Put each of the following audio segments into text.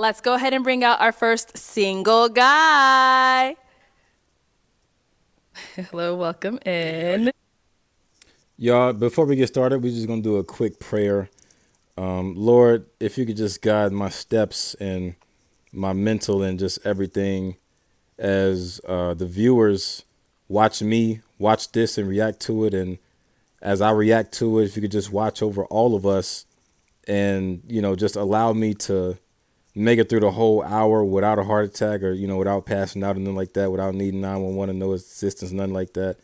Let's go ahead and bring out our first single guy. Hello, welcome in. Y'all, before we get started, we're just going to do a quick prayer. Lord, if you could just guide my steps and my mental and just everything as the viewers watch me, watch this and react to it. And as I react to it, if you could just watch over all of us and, just allow me to make it through the whole hour without a heart attack or, without passing out and nothing like that, without needing 911 and no assistance, nothing like that.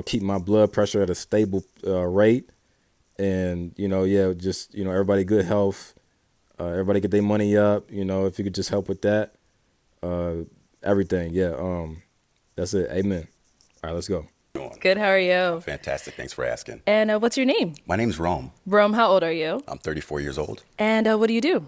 Keep my blood pressure at a stable rate. And, everybody good health. Everybody get their money up. If you could just help with that. Everything. Yeah. That's it. Amen. All right, let's go. Good, how are you? Fantastic. Thanks for asking. And what's your name? My name's Rome. Rome, how old are you? I'm 34 years old. And what do you do?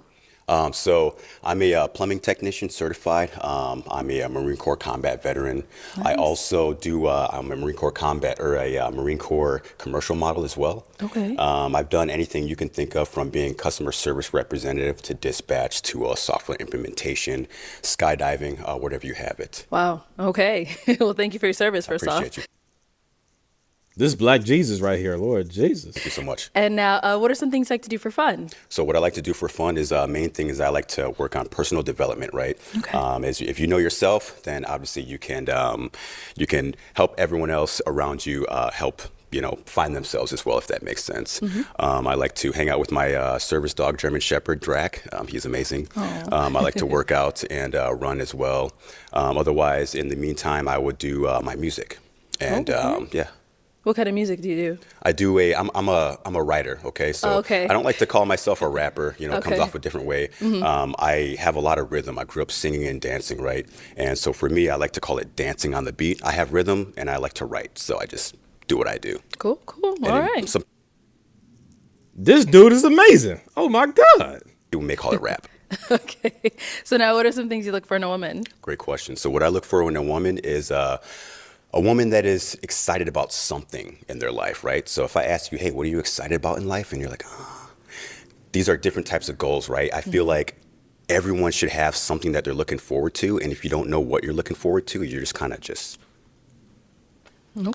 So I'm a plumbing technician certified. I'm a Marine Corps combat veteran. Nice. I also do, I'm a Marine Corps combat or a Marine Corps commercial model as well. Okay. I've done anything you can think of from being customer service representative to dispatch to software implementation, skydiving, whatever you have it. Wow. Okay. Well, thank you for your service, first off. Appreciate you. This Black Jesus right here, Lord Jesus. Thank you so much. And now, what are some things you like to do for fun? So what I like to do for fun is main thing is I like to work on personal development, right? Okay. If you know yourself, then obviously you can help everyone else around you help find themselves as well, if that makes sense. I like to hang out with my service dog, German Shepherd, Drac. He's amazing. I like to work out and run as well. Otherwise, in the meantime, I would do my music. And yeah. What kind of music do you do? I'm a writer, okay? So okay. I don't like to call myself a rapper, it comes Okay. off a different way. I have a lot of rhythm. I grew up singing and dancing, right? And so for me, I like to call it dancing on the beat. I have rhythm and I like to write, so I just do what I do. Cool. And All right. some This dude is amazing. Oh, my God. people may call it rap. Okay. So now what are some things you look for in a woman? Great question. So what I look for in a woman is a woman that is excited about something in their life, right? So if I ask you, hey, what are you excited about in life? And you're like, these are different types of goals, right? I feel like everyone should have something that they're looking forward to. And if you don't know what you're looking forward to, you're just kind of just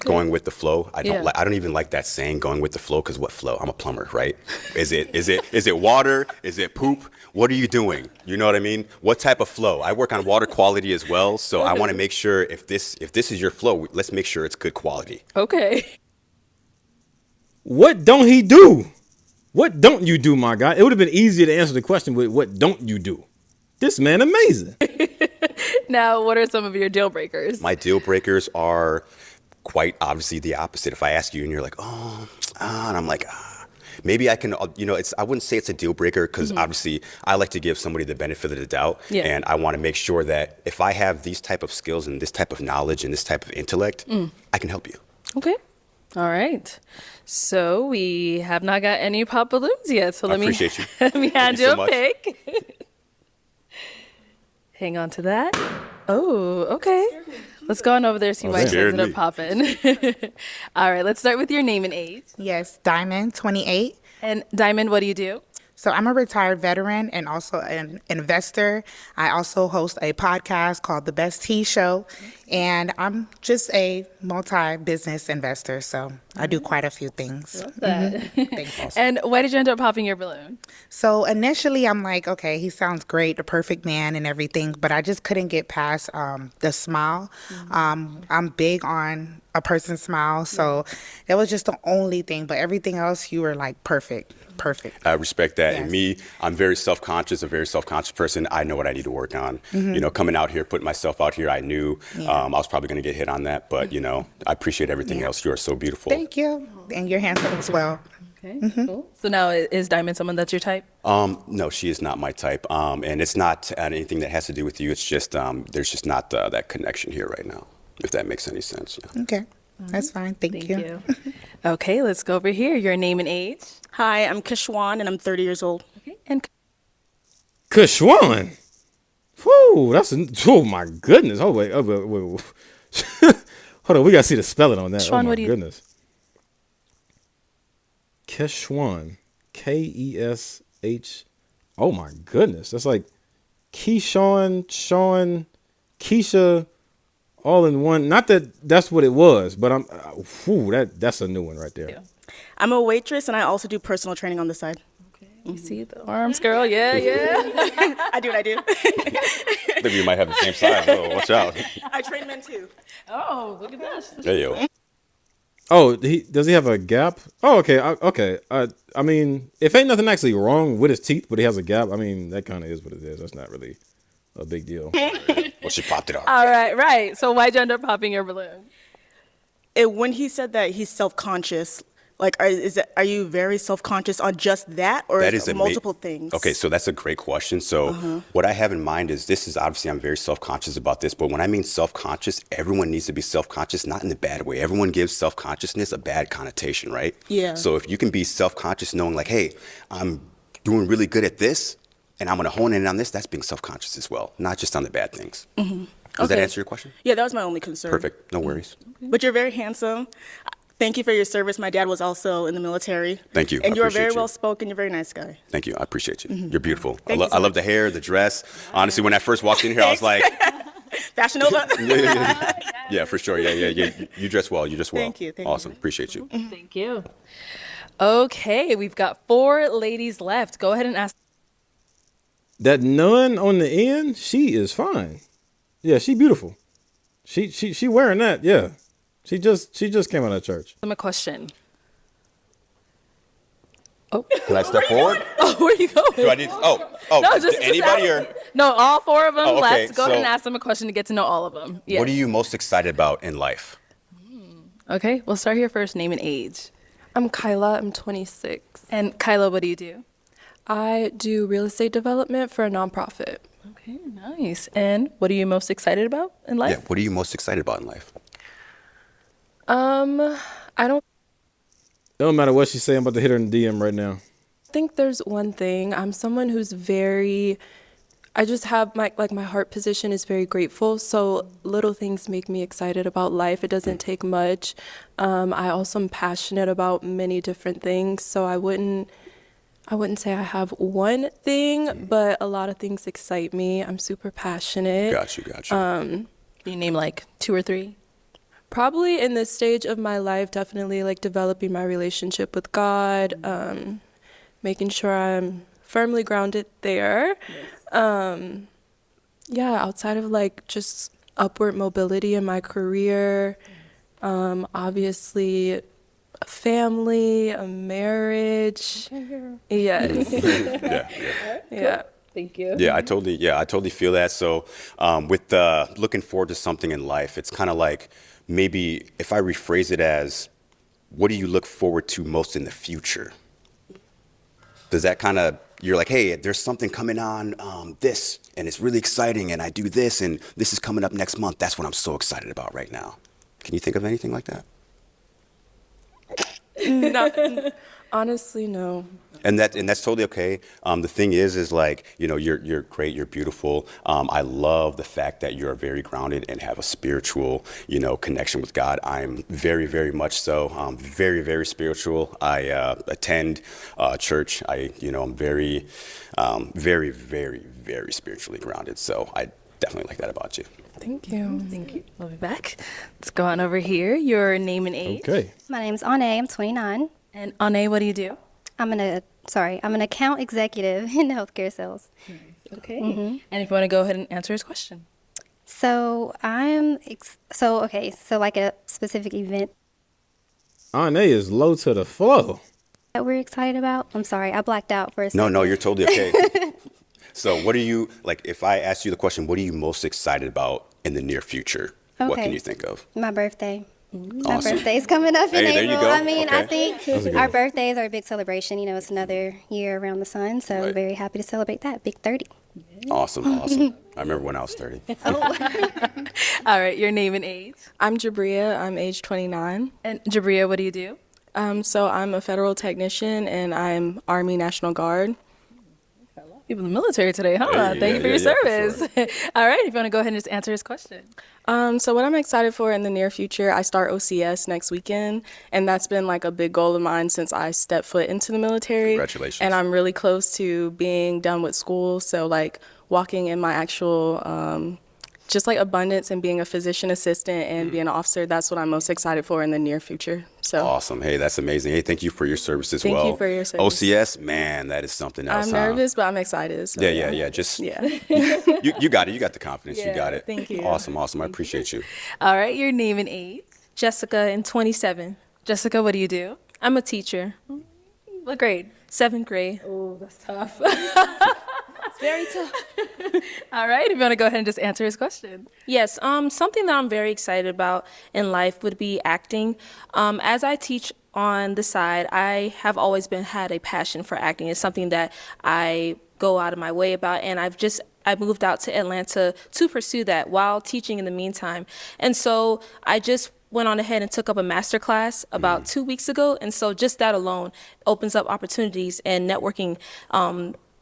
going with the flow. I don't even like that saying, going with the flow, because what flow? I'm a plumber, right? Is it water? Is it poop? What are you doing? You know what I mean? What type of flow? I work on water quality as well, so I want to make sure if this is your flow, let's make sure it's good quality. Okay. What don't he do? What don't you do, my guy? It would have been easier to answer the question with what don't you do? This man amazing. Now, what are some of your deal breakers? My deal breakers are quite obviously the opposite. If I ask you and you're like, and I'm like, maybe I can, I wouldn't say it's a deal breaker because obviously I like to give somebody the benefit of the doubt. Yeah. And I want to make sure that if I have these type of skills and this type of knowledge and this type of intellect, I can help you. Okay. All right. So we have not got any pop balloons yet. So I appreciate you. let me hand Thank you you so a much. pick. Hang on to that. Oh, okay. Let's go on over there, see why scared kids are me. popping. All right, let's start with your name and age. Yes, Diamond, 28. And Diamond, what do you do? So I'm a retired veteran and also an investor. I also host a podcast called The Best Tea Show, and I'm just a multi-business investor, so I do quite a few things. Thanks. And why did you end up popping your balloon? So initially I'm like, okay, he sounds great, the perfect man and everything, but I just couldn't get past the smile. I'm big on a person's smile, so that was just the only thing, but everything else, you were like perfect. I respect that. Yes. And me, I'm very self-conscious, a very self-conscious person. I know what I need to work on. Coming out here, putting myself out here, I knew I was probably going to get hit on that, but I appreciate everything else. You are so beautiful. Thank you, and you're handsome as well. Okay, cool. So now is Diamond someone that's your type? No, she is not my type. And it's not anything that has to do with you. It's just, there's just not that connection here right now, if that makes any sense. Yeah. Okay, that's fine. Thank you. Okay, let's go over here. Your name and age. Hi, I'm Kishwan, and I'm 30 years old. Okay, and Kishwan. Whoo, oh my goodness. Oh, wait. Hold on, we got to see the spelling on that. Kishwan, oh my what do you- goodness. Kishwan. Keshwan. Oh my goodness. That's like Keyshawn, Sean, Keisha, all in one. Not that that's what it was, but that's a new one right there. Yeah. I'm a waitress, and I also do personal training on the side. You see the arms, girl? Yeah, yeah. I do. Maybe you might have the same size. Oh, watch out. I train men too. Oh, look at this. There you go. Oh, does he have a gap? Oh, okay, okay. I mean, if ain't nothing actually wrong with his teeth, but he has a gap, I mean, that kind of is what it is. That's not really a big deal. Well, she popped it off. All right, right. So why'd you end up popping your balloon? When he said that he's self-conscious, like, are you very self-conscious on just that, or That is is it multiple things? Okay, so that's a great question. So what I have in mind is this is obviously I'm very self-conscious about this, but when I mean self-conscious, everyone needs to be self-conscious, not in the bad way. Everyone gives self-consciousness a bad connotation, right? Yeah. So if you can be self-conscious knowing like, hey, I'm doing really good at this and I'm gonna hone in on this, that's being self-conscious as well, not just on the bad things. Does that Okay. answer your question? Yeah, that was my only concern. Perfect, no worries. But you're very handsome. Thank you for your service. My dad was also in the military. Thank you. And I you're appreciate very you. well spoken. You're a very nice guy. Thank you, I appreciate you. You're beautiful. Thank you so I love much. the hair, the dress. Honestly, when I first walked in here, I was like, Fashion Nova. yeah, for sure. Yeah. You dress well. You dress well. Thank you. Awesome. Appreciate you. Thank you. Okay, we've got 4 ladies left. Go ahead and ask. That nun on the end, she is fine. Yeah, she beautiful. She wearing that. Yeah, she just came out of church. them a question. Can I step forward? Oh, where are you going? Do I need? No, just anybody ask. or No, all 4 of them Oh, okay, left. Go ahead and so- ask them a question to get to know all of them. Yes. what are you most excited about in life? Okay, we'll start here first. Name and age. I'm Kyla. I'm 26. And Kyla, what do you do? I do real estate development for a nonprofit. Okay, nice. And what are you most excited about in life? Yeah. What are you most excited about in life? I don't It don't matter what she's saying, I'm about to hit her in the DM right now. think there's one thing. I'm someone who's I just have my heart position is very grateful. So little things make me excited about life. It doesn't take much. I also am passionate about many different things. So I wouldn't say I have one thing, but a lot of things excite me. I'm super passionate. Got you. Can you name like 2 or 3? Probably in this stage of my life, definitely like developing my relationship with God, making sure I'm firmly grounded there. Outside of like just upward mobility in my career, obviously a family, a marriage. Yes. Yeah. Thank you. Yeah, I totally feel that. So, with looking forward to something in life, it's kind of like maybe if I rephrase it as, what do you look forward to most in the future? Does that kind of, you're like, hey, there's something coming on this, and it's really exciting, and I do this, and this is coming up next month. That's what I'm so excited about right now. Can you think of anything like that? No, honestly, no. And that's totally okay. The thing is like, you're great, you're beautiful. I love the fact that you're very grounded and have a spiritual, connection with God. I'm very, very much so. Very, very spiritual. I attend church. I'm very, very, very, very spiritually grounded. So I definitely like that about you. Thank you. Thank you. We'll be back. Let's go on over here. Your name and age. Okay. My name's Ane. I'm 29. And Ane, what do you do? I'm an account executive in healthcare sales. Okay. And if you want to go ahead and answer his question. So so like a specific event Ane is low to the flow. that we're excited about. I'm sorry, I blacked out for a second. No, you're totally okay. So what are you, like, if I ask you the question, what are you most excited about in the near future? What Okay. can you think of? My birthday. My Awesome. birthday's coming up in Hey, there you April. go. I mean, I Okay. think our birthdays are a big celebration. It's another year around the sun, so I'm Right. very happy to celebrate that. Big 30. Awesome. I remember when I was 30. All right. Your name and age. I'm Jabria. I'm age 29. And Jabria, what do you do? So I'm a federal technician and I'm Army National Guard. People in the military today, huh? Hey, Thank yeah, you for yeah, your yeah, for service. All right, if you want to go ahead and just answer his question. So what I'm excited for in the near future, I start OCS next weekend, and that's been like a big goal of mine since I stepped foot into the military. Congratulations. And I'm really close to being done with school, so like walking in my actual just like abundance and being a physician assistant and being an officer, that's what I'm most excited for in the near future. So Awesome. Hey, that's amazing. Hey, thank you for your service as Thank well. you for your service. OCS, man, that is something else. I'm nervous, but I'm excited. So Yeah. Just Yeah. you got it. You got the confidence. You Yeah, got it. thank you. Awesome. I appreciate you. All right, your name and age. Jessica in 27. Jessica, what do you do? I'm a teacher. What grade? 7th grade. Oh, that's tough. It's very tough. All right, if you want to go ahead and just answer his question. Yes, something that I'm very excited about in life would be acting. As I teach on the side, I have always had a passion for acting. It's something that I go out of my way about, and I moved out to Atlanta to pursue that while teaching in the meantime. And so I just went on ahead and took up a master class about 2 weeks ago. And so just that alone opens up opportunities and networking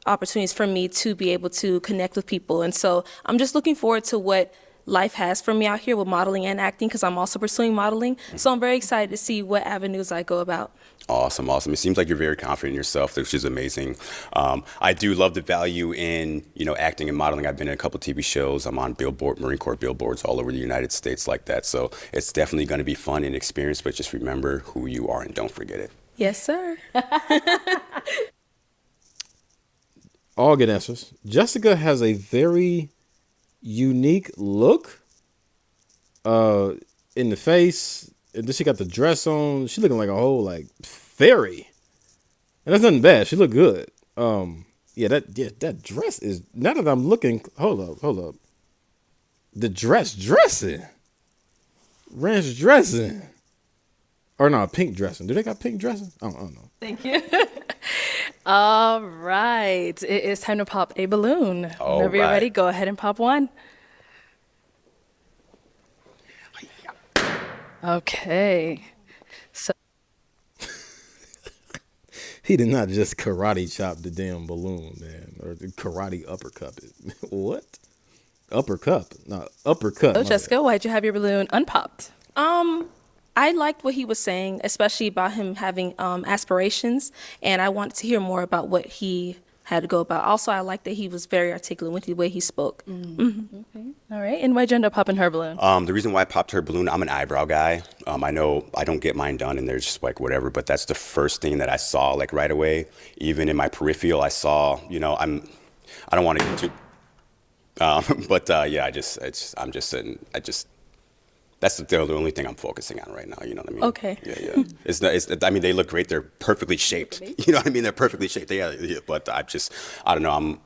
opportunities for me to be able to connect with people. And so I'm just looking forward to what life has for me out here with modeling and acting, because I'm also pursuing modeling. So I'm very excited to see what avenues I go about. Awesome. It seems like you're very confident in yourself, which is amazing. I do love the value in, acting and modeling. I've been in a couple TV shows. I'm on Marine Corps billboards all over the United States like that. So it's definitely going to be fun and experience, but just remember who you are and don't forget it. Yes, sir. All good answers. Jessica has a very unique look in the face. And then she got the dress on. She looking like a whole fairy. And that's nothing bad. She look good. That dress is, now that I'm looking, hold up. The dressing. Ranch dressing. Or no, pink dressing. Do they got pink dressing? I don't know. Thank you. All right, it is time to pop a balloon. All Whenever you're right. ready, go ahead and pop one. Okay. So He did not just karate chop the damn balloon, man. Or the karate uppercut it. What? Uppercut. No, uppercut. So my Jessica, why'd you have your balloon unpopped? I liked what he was saying, especially about him having aspirations, and I wanted to hear more about what he had to go about. Also, I liked that he was very articulate with the way he spoke. All right, and why'd you end up popping her balloon? The reason why I popped her balloon, I'm an eyebrow guy. I know I don't get mine done and they're just whatever, but that's the first thing that I saw right away. Even in my peripheral, I saw, I don't want to get too, that's the only thing I'm focusing on right now. You know what I mean? Okay. Yeah. They look great. They're perfectly shaped. You know what I mean? They're perfectly shaped. Yeah. But I don't know.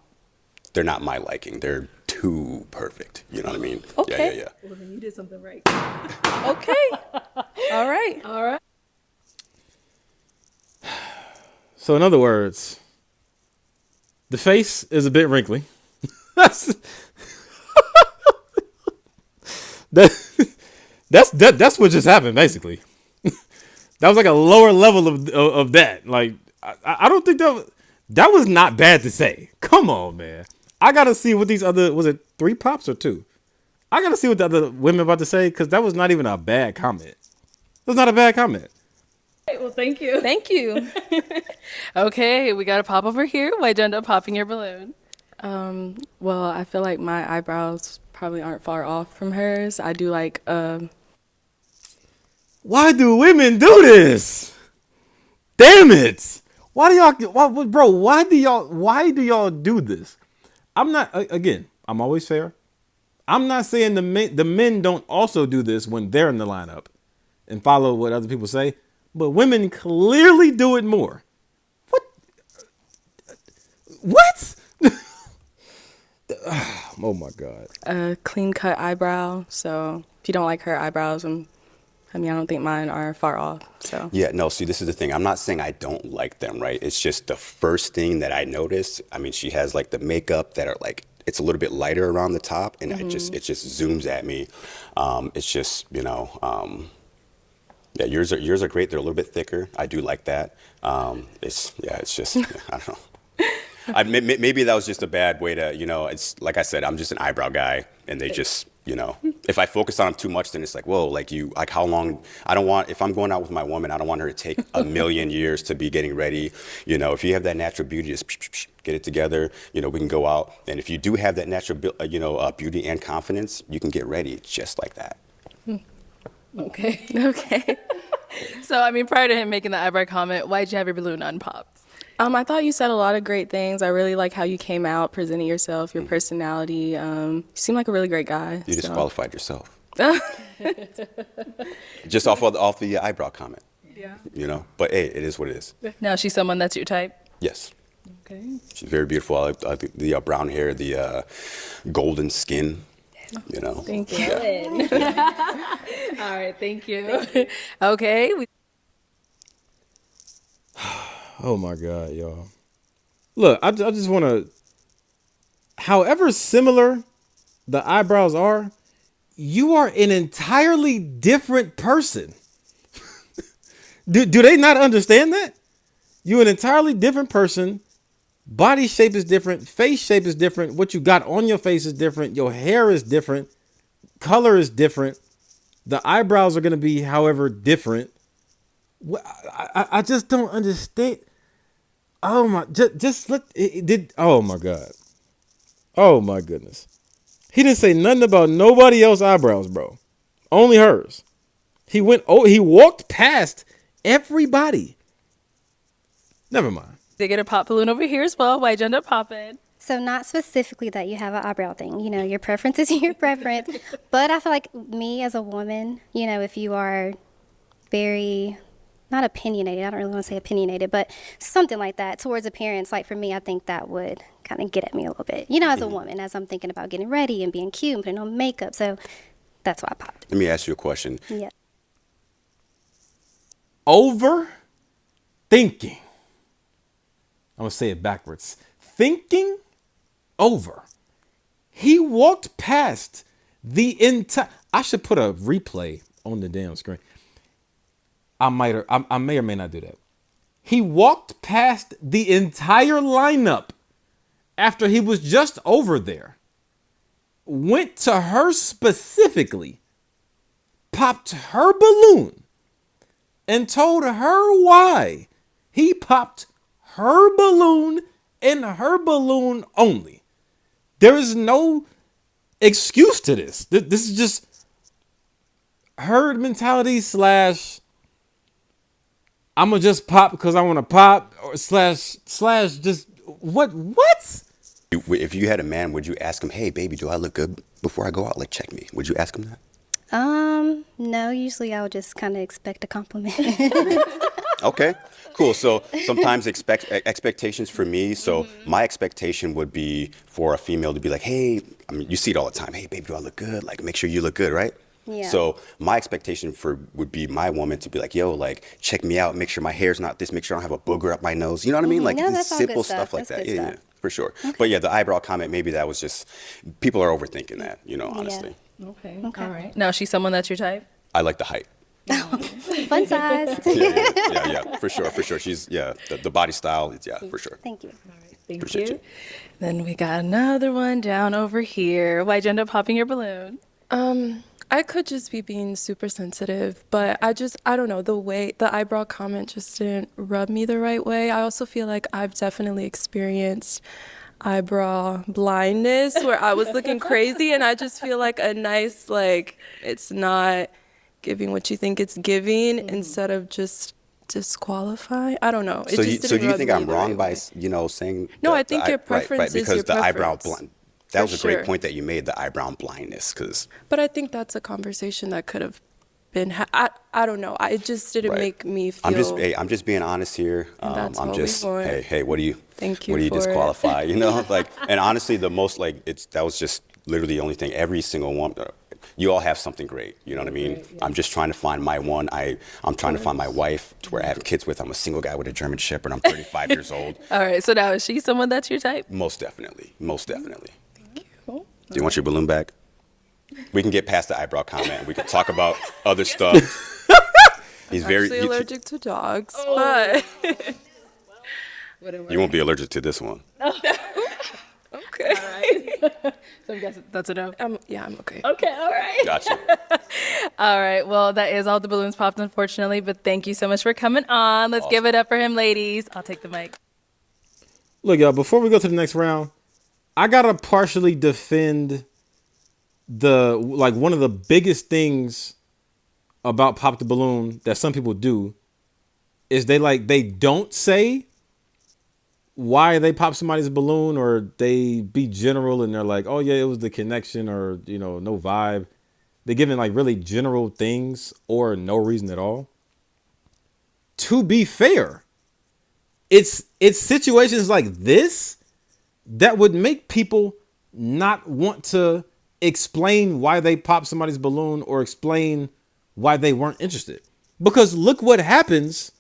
They're not my liking. They're too perfect. You know what I mean? Okay. Yeah. Well, then you did something right. Okay. All right. So in other words, the face is a bit wrinkly. That's what just happened, basically. That was like a lower level of that. Like, I don't think that was not bad to say. Come on, man. I gotta see what these other, was it 3 pops or 2? I gotta see what the other women about to say, because that was not even a bad comment. It was not a bad comment. Right, well, thank you. Thank you. Okay, we got a pop over here. Why'd you end up popping your balloon? Well, I feel like my eyebrows probably aren't far off from hers. I do like Why do women do this? Damn it! Why do y'all do this? I'm not, again, I'm always fair. I'm not saying the men don't also do this when they're in the lineup and follow what other people say, but women clearly do it more. What? Oh my God. a clean cut eyebrow. So if you don't like her eyebrows, I don't think mine are far off. So Yeah, no, see, this is the thing. I'm not saying I don't like them, right? It's just the first thing that I noticed. I mean, she has the makeup that are it's a little bit lighter around the top, and it just zooms at me. It's just, yeah, yours are great. They're a little bit thicker. I do like that. It's just, I don't know. Maybe that was just a bad way to, it's like I said, I'm just an eyebrow guy, and they just, if I focus on them too much, then it's like, whoa, like how long, if I'm going out with my woman, I don't want her to take a million years to be getting ready. If you have that natural beauty, just get it together, we can go out. And if you do have that natural, beauty and confidence, you can get ready just like that. Okay. Okay. So, I mean, prior to him making the eyebrow comment, why'd you have your balloon unpopped? I thought you said a lot of great things. I really like how you came out, presenting yourself, your personality. You seem like a really great guy. You disqualified yourself. Just off the eyebrow comment. Yeah. But hey, it is what it is. Now, she's someone that's your type? Yes. Okay. She's very beautiful. I like the brown hair, the golden skin. Thank you. Yeah. All right, thank you. Okay. Oh my God, y'all. Look, I just want to, however similar the eyebrows are, you are an entirely different person. Do they not understand that? You're an entirely different person. Body shape is different. Face shape is different. What you got on your face is different. Your hair is different. Color is different. The eyebrows are going to be however different. I just don't understand. Oh my, just let it did. Oh my God. Oh my goodness. He didn't say nothing about nobody else's eyebrows, bro. Only hers. He walked past everybody. Never mind. They get a pop balloon over here as well. Why'd you end up popping? So not specifically that you have an eyebrow thing. Your preference is your preference. But I feel like me as a woman, if you are very, not opinionated, I don't really want to say opinionated, but something like that towards appearance, like for me, I think that would kind of get at me a little bit. As a woman, as I'm thinking about getting ready and being cute and putting on makeup. So that's why I popped. Let me ask you a question. Yeah. Overthinking. I'm going to say it backwards. Thinking over. He walked past the entire. I should put a replay on the damn screen. I may or may not do that. He walked past the entire lineup after he was just over there. Went to her specifically, popped her balloon, and told her why he popped her balloon and her balloon only. There is no excuse to this. This is just herd mentality / I'm gonna just pop because I want to pop, or / just what? If you had a man, would you ask him, hey, baby, do I look good before I go out? Like, check me. Would you ask him that? No, usually I would just kind of expect a compliment. Okay, cool. So sometimes expectations for me. So my expectation would be for a female to be like, hey, you see it all the time. Hey, baby, do I look good? Like, make sure you look good, right? Yeah. So my expectation would be my woman to be like, yo, like, check me out. Make sure my hair's not this. Make sure I don't have a booger up my nose. You know what I mean? Like, No, these that's all good simple stuff. stuff like That's that. good Yeah, stuff. for sure. But yeah, the eyebrow comment, maybe that was just, people are overthinking that, honestly. Okay. All right. Now, she's someone that's your type? I like the height. Fun size. Yeah, for sure. She's, the body style, for sure. Thank you. Thank Appreciate you. Then we got another one down over here. Why'd you end up popping your balloon? I could just be being super sensitive, but I don't know, the way the eyebrow comment just didn't rub me the right way. I also feel like I've definitely experienced eyebrow blindness where I was looking crazy, and I just feel like a nice, like, it's not giving what you think it's giving instead of just disqualifying. I don't know. So do you think I'm wrong by, saying? No, I think your preference is because your the eyebrow preference. blind. That was a For great sure. point that you made, the eyebrow blindness, because. But I think that's a conversation that could have been. I don't know. It just didn't make me feel. I'm just being honest here. And that's I'm what we just, want. hey, what do you? Thank you What do you for it. disqualify? Like, and honestly, the most that was just literally the only thing. Every single one. You all have something great, you know what I mean? Yeah. I'm just trying to find my one. I'm trying to find my wife to where I have kids with. I'm a single guy with a German Shepherd. I'm 35 years old. All right. So now, is she someone that's your type? Most definitely. Thank you. Do you want your balloon back? We can get past the eyebrow comment. We can talk about other stuff. He's Actually allergic to dogs, but You won't be allergic to this one. Okay. So I'm guessing that's a no. Yeah, I'm okay. Okay, all right. Gotcha. All right. Well, that is all the balloons popped, unfortunately, but thank you so much for coming on. Let's give it up for him, ladies. I'll take the mic. Look, y'all, before we go to the next round, I gotta partially defend one of the biggest things about Pop the Balloon that some people do is they don't say why they pop somebody's balloon, or they be general and they're like, oh yeah, it was the connection, or no vibe. They're giving like really general things or no reason at all. To be fair, it's situations like this that would make people not want to explain why they popped somebody's balloon or explain why they weren't interested. Because look what happens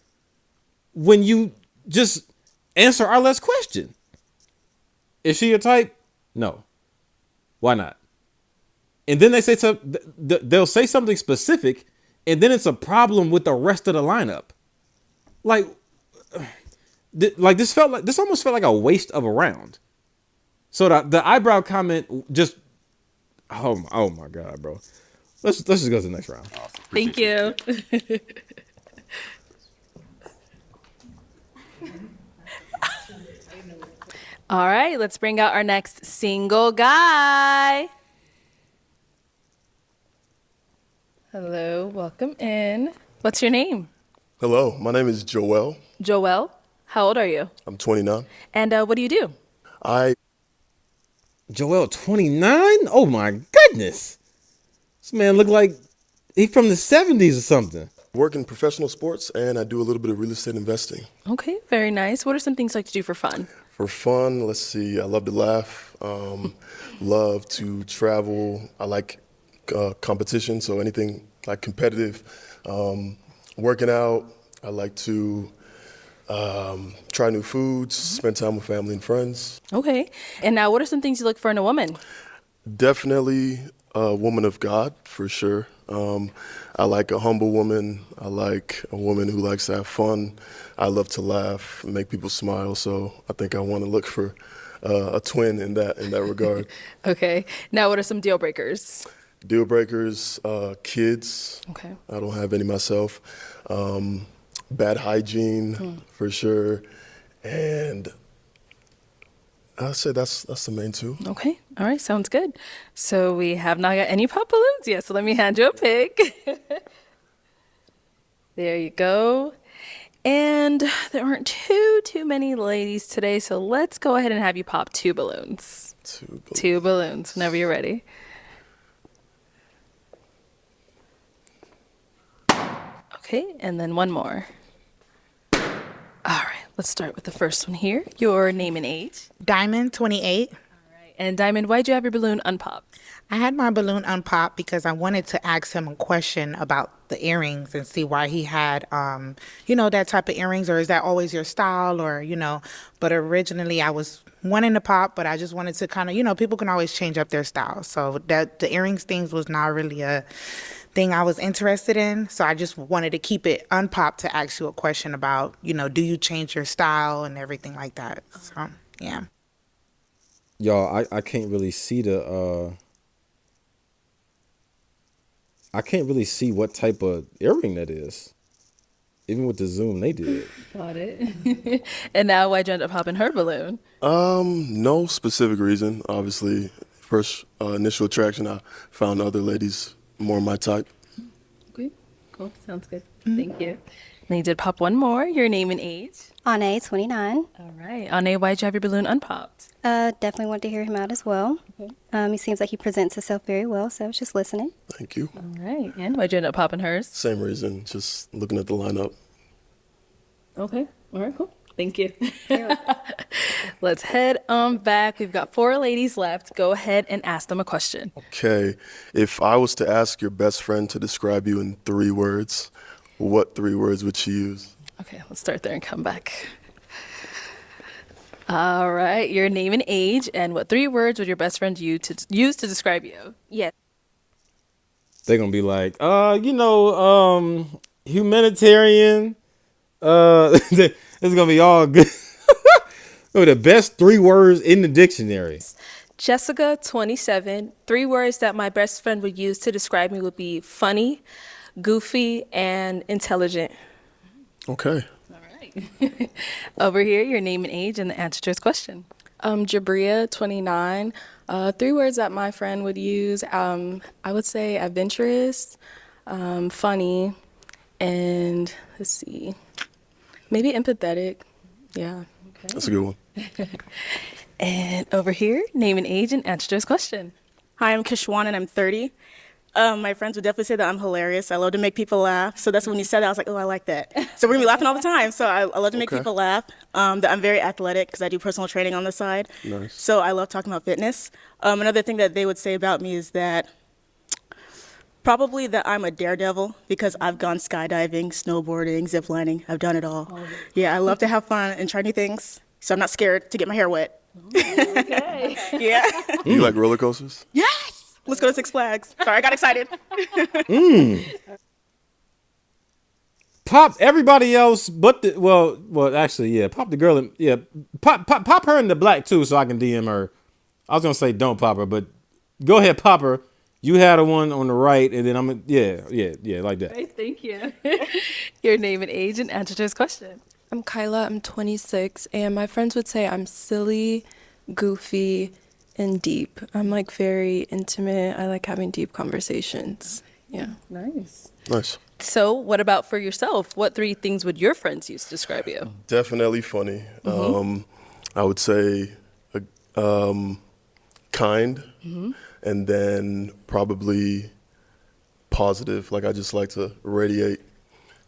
when you just answer Arlette's question. Is she your type? No. Why not? And then they'll say something specific, and then it's a problem with the rest of the lineup. This almost felt like a waste of a round. So the eyebrow comment just, oh my God, bro. Let's just go to the next round. Awesome. Thank you. All right, let's bring out our next single guy. Hello, welcome in. What's your name? Hello, my name is Joel. Joel. How old are you? I'm 29. And what do you do? Joel, 29? Oh my goodness. This man look like he from the 70s or something. Work in professional sports, and I do a little bit of real estate investing. Okay, very nice. What are some things you like to do for fun? For fun, let's see, I love to laugh, love to travel. I like competition, so anything like competitive. Working out, I like to try new foods, spend time with family and friends. Okay. And now what are some things you look for in a woman? Definitely a woman of God, for sure. I like a humble woman. I like a woman who likes to have fun. I love to laugh and make people smile. So I think I want to look for a twin in that regard. Okay. Now what are some deal breakers? Deal breakers, kids. Okay. I don't have any myself. Bad hygiene, for sure. And I'd say that's the main two. Okay. All right. Sounds good. So we have not got any pop balloons yet. So let me hand you a pick. There you go. And there aren't too many ladies today. So let's go ahead and have you pop 2 balloons. 2 balloons. 2 balloons whenever you're ready. Okay. And then 1 more. All right. Let's start with the first one here. Your name and age. Diamond, 28. And Diamond, why'd you have your balloon unpopped? I had my balloon unpopped because I wanted to ask him a question about the earrings and see why he had, that type of earrings, or is that always your style, or, but originally I was wanting to pop, but I just wanted to kind of, people can always change up their style. So that the earrings things was not really a thing I was interested in. So I just wanted to keep it unpopped to ask you a question about, do you change your style and everything like that. So, yeah. Y'all, I can't really see I can't really see what type of earring that is. Even with the zoom they did. Got it. And now why'd you end up popping her balloon? No specific reason. Obviously, first initial attraction, I found other ladies more my type. Okay, cool. Sounds good. Thank you. And you did pop 1 more. Your name and age. Ane, 29. All right. Ane, why'd you have your balloon unpopped? Definitely want to hear him out as well. Okay. He seems like he presents himself very well, so I was just listening. Thank you. All right. And why'd you end up popping hers? Same reason, just looking at the lineup. Okay. All right, cool. Thank you. Let's head on back. We've got 4 ladies left. Go ahead and ask them a question. Okay. If I was to ask your best friend to describe you in 3 words, what 3 words would she use? Okay, let's start there and come back. All right. Your name and age, and what 3 words would your best friend use to describe you? Yes. They're gonna be like, humanitarian. It's gonna be all good. Oh, the best 3 words in the dictionary. Jessica, 27. 3 words that my best friend would use to describe me would be funny, goofy, and intelligent. Okay. Over here, your name and age and the answer to his question. Jabria, 29. 3 words that my friend would use. I would say adventurous, funny, and let's see, maybe empathetic. Yeah. That's a good one. And over here, name and age and answer to his question. Hi, I'm Kishwan and I'm 30. My friends would definitely say that I'm hilarious. I love to make people laugh. So that's when you said that, I was like, oh, I like that. So we're gonna be laughing all the time. So I love to make Okay. people laugh. That I'm very athletic because I do personal training on the side. Nice. So I love talking about fitness. Another thing that they would say about me is that probably that I'm a daredevil because I've gone skydiving, snowboarding, ziplining. I've done it all. Yeah, I love to have fun and try new things. So I'm not scared to get my hair wet. Okay. Yeah. You like roller coasters? Yes. Let's go to Six Flags. Sorry, I got excited. Pop everybody else, but actually, yeah, pop the girl, pop her in the black too, so I can DM her. I was gonna say don't pop her, but go ahead, pop her. You had a one on the right, and then like that. Okay, thank you. Your name and age and answer to his question. I'm Kyla, I'm 26, and my friends would say I'm silly, goofy, and deep. I'm like very intimate. I like having deep conversations. Yeah. Nice. Nice. So, what about for yourself? What 3 things would your friends use to describe you? Definitely funny. I would say kind, and then probably positive. Like I just like to radiate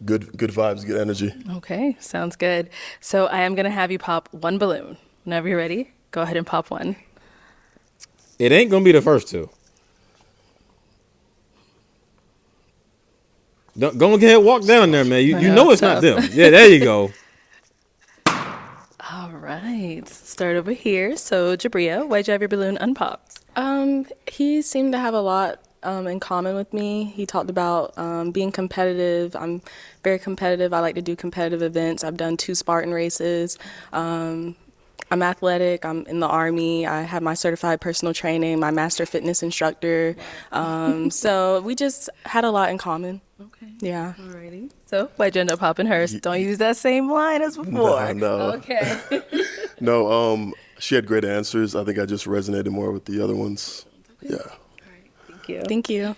good vibes, good energy. Okay, sounds good. So, I am going to have you pop 1 balloon. Whenever you're ready, go ahead and pop 1. It ain't gonna be the first 2. Go ahead, walk down there, man. You know it's not them. Yeah, there you go. All right, start over here. So, Jabria, why'd you have your balloon unpopped? He seemed to have a lot in common with me. He talked about being competitive. I'm very competitive. I like to do competitive events. I've done 2 Spartan races. I'm athletic. I'm in the Army. I have my certified personal training, my master fitness instructor. So we just had a lot in common. Okay. Yeah. Alrighty. So, why'd you end up popping hers? Don't use that same line as before. No. Okay. No, she had great answers. I think I just resonated more with the other ones. Yeah. Thank you. Thank you.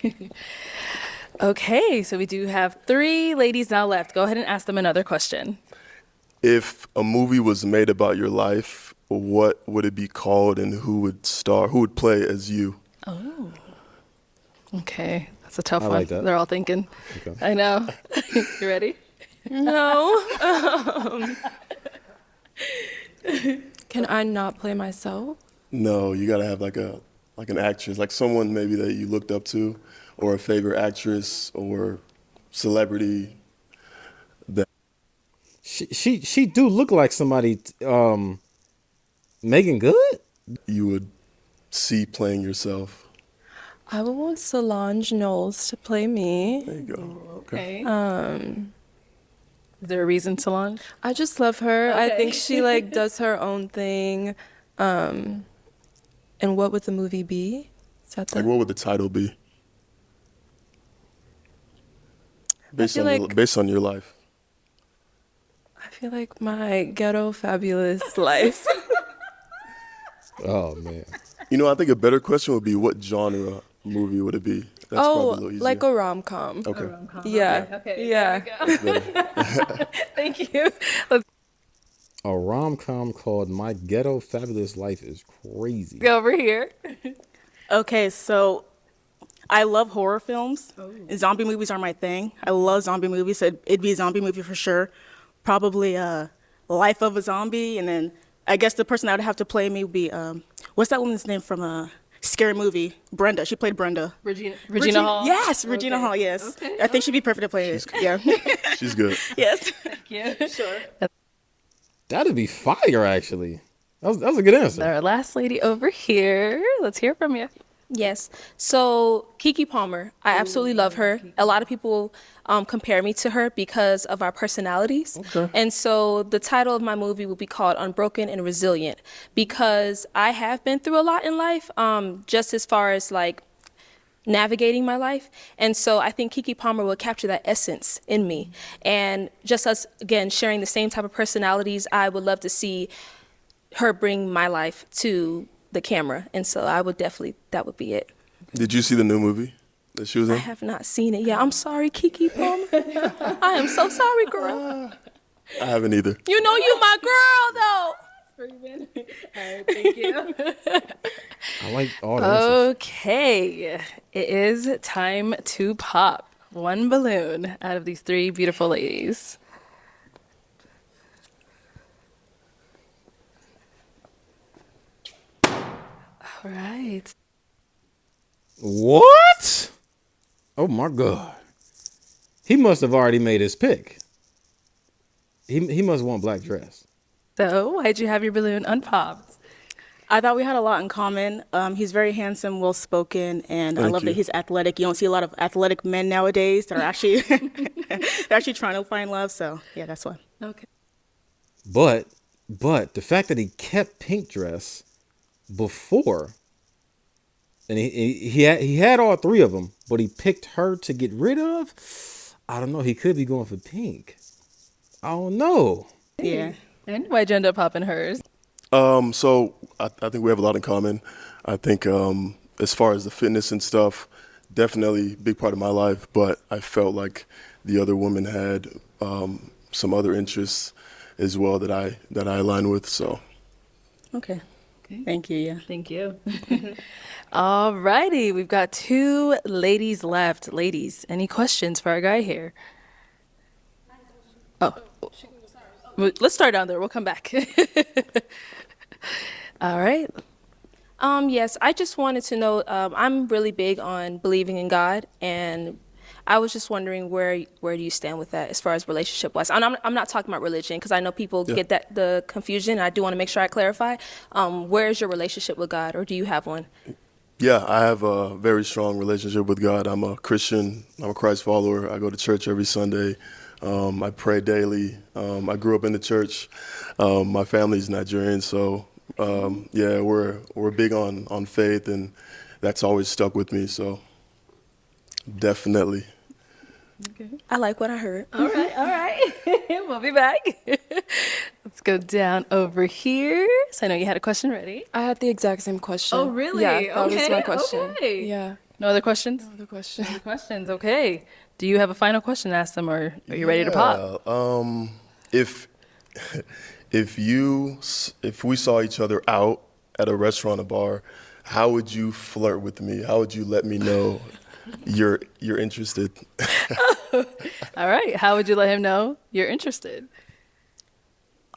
Okay, so we do have 3 ladies now left. Go ahead and ask them another question. If a movie was made about your life, what would it be called and who would star, who would play as you? Oh. Okay, that's a tough I one. like that. They're all thinking. Okay. I know. You ready? No. Can I not play myself? No, you gotta have like an actress, like someone maybe that you looked up to, or a favorite actress or celebrity. She do look like somebody. Megan Good. You would see playing yourself. I would want Solange Knowles to play me. There you go. Okay. Is there a reason, Solange? I just love her. I think she like does her own thing. And what would the movie be? Is that Like, what would the title be? Based on your life. I feel like my ghetto fabulous life. Oh man. You know, I think a better question would be what genre movie would it be? That's probably a little easier. Like a rom-com. Okay. Yeah. Okay. Yeah. Thank you. A rom-com called My Ghetto Fabulous Life is crazy. Go over here. Okay, so I love horror films. Zombie movies are my thing. I love zombie movies, so it'd be a zombie movie for sure. Probably Life of a Zombie, and then I guess the person that would have to play me would be, what's that woman's name from a scary movie? Brenda. She played Brenda. Regina Hall. Yes, Regina Hall, yes. Okay. I think she'd be perfect to play it. Yeah. She's good. Yes. Thank you. Sure. That'd be fire, actually. That was a good answer. Our last lady over here. Let's hear from you. Yes. So Kiki Palmer, I absolutely love her. A lot of people compare me to her because of our personalities. Okay. And so the title of my movie will be called Unbroken and Resilient because I have been through a lot in life, just as far as like navigating my life. And so I think Kiki Palmer will capture that essence in me. And just us, again, sharing the same type of personalities, I would love to see her bring my life to the camera. And so I would definitely, that would be it. Did you see the new movie that she was I in? have not seen it yet. I'm sorry, Kiki Palmer. I am so sorry, girl. I haven't either. You know you my girl, though. Thank you. I like all the answers. Okay, it is time to pop one balloon out of these three beautiful ladies. All right. What? Oh my God. He must have already made his pick. He must want black dress. So, why'd you have your balloon unpopped? I thought we had a lot in common. He's very handsome, well-spoken, and I Thank love you. that he's athletic. You don't see a lot of athletic men nowadays that are actually they're actually trying to find love. So yeah, that's why. Okay. But the fact that he kept pink dress before, and he had all three of them, but he picked her to get rid of. I don't know. He could be going for pink. I don't know. Yeah. And why'd you end up popping hers? So I think we have a lot in common. I think as far as the fitness and stuff, definitely a big part of my life. But I felt like the other woman had some other interests as well that I align with. So Okay. Thank you. Yeah. Thank you. All righty, we've got two ladies left. Ladies, any questions for our guy here? Oh, let's start down there. We'll come back. All right. Yes, I just wanted to know, I'm really big on believing in God, and I was just wondering where do you stand with that as far as relationship wise? And I'm not talking about religion because I know people get the confusion. I do want to make sure I clarify. Where is your relationship with God, or do you have one? yeah, I have a very strong relationship with God. I'm a Christian. I'm a Christ follower. I go to church every Sunday. I pray daily. I grew up in the church. My family's Nigerian, so yeah, we're big on faith, and that's always stuck with me. So definitely. I like what I heard. All right. We'll be back. Let's go down over here. So I know you had a question ready. I had the exact same question. Oh, really? Yeah, that was Okay, my question. okay. Yeah. No other questions? The question. Questions, okay. Do you have a final question to ask them, or are you ready to pop? If we saw each other out at a restaurant or bar, how would you flirt with me? How would you let me know you're interested? All right. How would you let him know you're interested?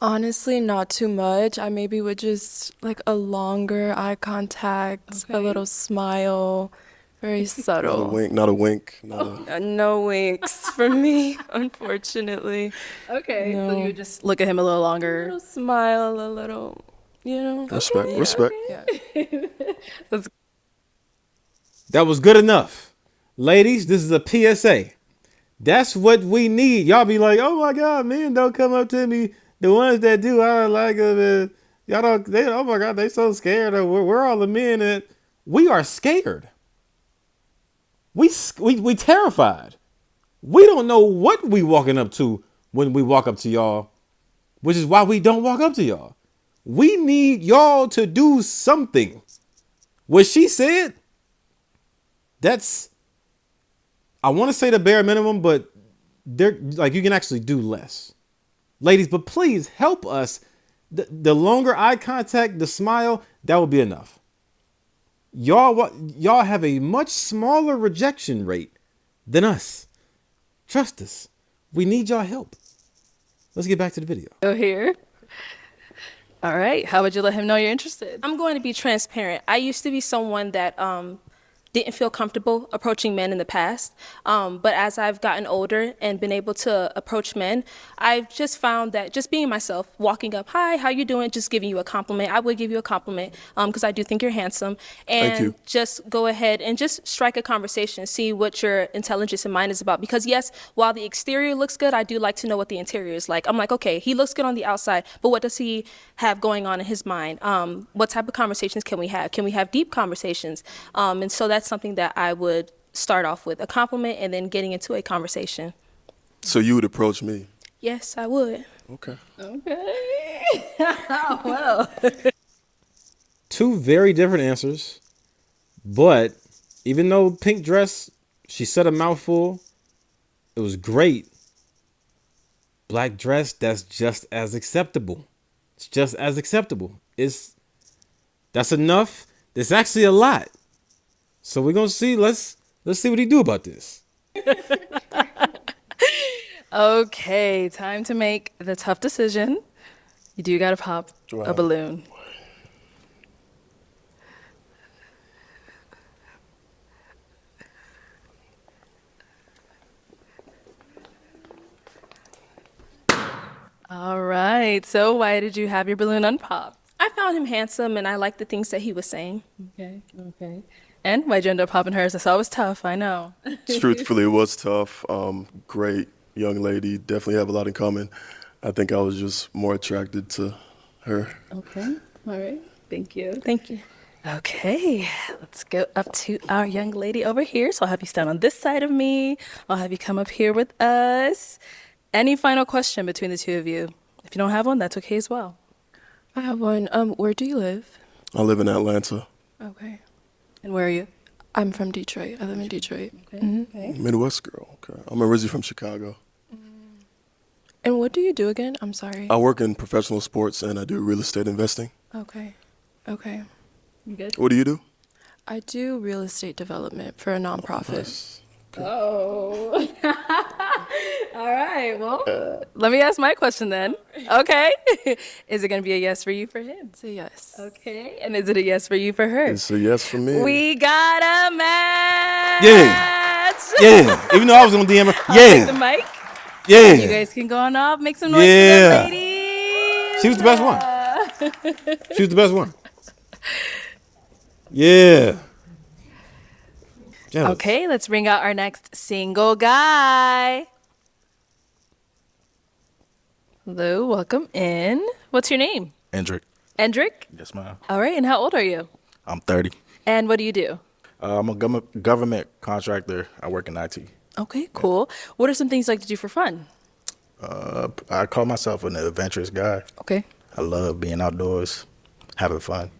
Honestly, not too much. I maybe would just like a longer eye contact, a little smile, very subtle. Not a wink. Not a wink. Not a, No winks for me, unfortunately. Okay. So No. you would just look at him a little A longer. little smile, a little, respect. Respect. Yeah. That was good enough. Ladies, this is a PSA. That's what we need. Y'all be like, oh my God, men don't come up to me. The ones that do, I don't like them. Y'all don't, oh my God, they so scared. We're all the men. And we are scared. We terrified. We don't know what we walking up to when we walk up to y'all, which is why we don't walk up to y'all. We need y'all to do something. What she said, that's, I want to say the bare minimum, but they're like, you can actually do less. Ladies, but please help us. The longer eye contact, the smile, that will be enough. Y'all have a much smaller rejection rate than us. Trust us. We need y'all help. Let's get back to the video. Go here. All right. How would you let him know you're interested? I'm going to be transparent. I used to be someone that didn't feel comfortable approaching men in the past. But as I've gotten older and been able to approach men, I've just found that just being myself, walking up, hi, how you doing? Just giving you a compliment. I would give you a compliment because I do think you're handsome. Thank And you. just go ahead and just strike a conversation, see what your intelligence and mind is about. Because yes, while the exterior looks good, I do like to know what the interior is like. I'm like, okay, he looks good on the outside, but what does he have going on in his mind? What type of conversations can we have? Can we have deep conversations? And so that's something that I would start off with, a compliment and then getting into a conversation. So you would approach me? Yes, I would. Okay. Okay. Well. Two very different answers, but even though pink dress, she said a mouthful, it was great. Black dress, that's just as acceptable. It's just as acceptable. That's enough. It's actually a lot. So we're gonna see. Let's see what he do about this. Okay, time to make the tough decision. You do gotta pop a balloon. All right. So why did you have your balloon unpopped? I found him handsome and I liked the things that he was saying. Okay. And why'd you end up popping hers? That's always tough, I know. Truthfully, it was tough. Great young lady. Definitely have a lot in common. I think I was just more attracted to her. Okay. All right. Thank you. Thank you. Okay, let's go up to our young lady over here. So I'll have you stand on this side of me. I'll have you come up here with us. Any final question between the two of you? If you don't have one, that's okay as well. I have one. Where do you live? I live in Atlanta. Okay. And where are you? I'm from Detroit. I live in Detroit. Okay. Midwest girl. Okay. I'm originally from Chicago. And what do you do again? I'm sorry. I work in professional sports and I do real estate investing. Okay. Okay. You good? What do you do? I do real estate development for a nonprofit. Nice. Oh. All right. Well, let me ask my question then. Okay. Is it going to be a yes for you for him? It's a yes. Okay. And is it a yes for you for her? It's a yes for me. We got a match. Yeah. Yeah. Even though I was gonna DM her. Take the Yeah. mic. Yeah. You guys can go on off. Make some noise Yeah. for the ladies. She was the best one. She was the best one. Yeah. Jealous. Okay, let's bring out our next single guy. Hello, welcome in. What's your name? Endrick. Endrick? Yes, ma'am. All right, and how old are you? I'm 30. And what do you do? I'm a government contractor. I work in IT. Okay, cool. What are some things you like to do for fun? I call myself an adventurous guy. Okay. I love being outdoors, having fun,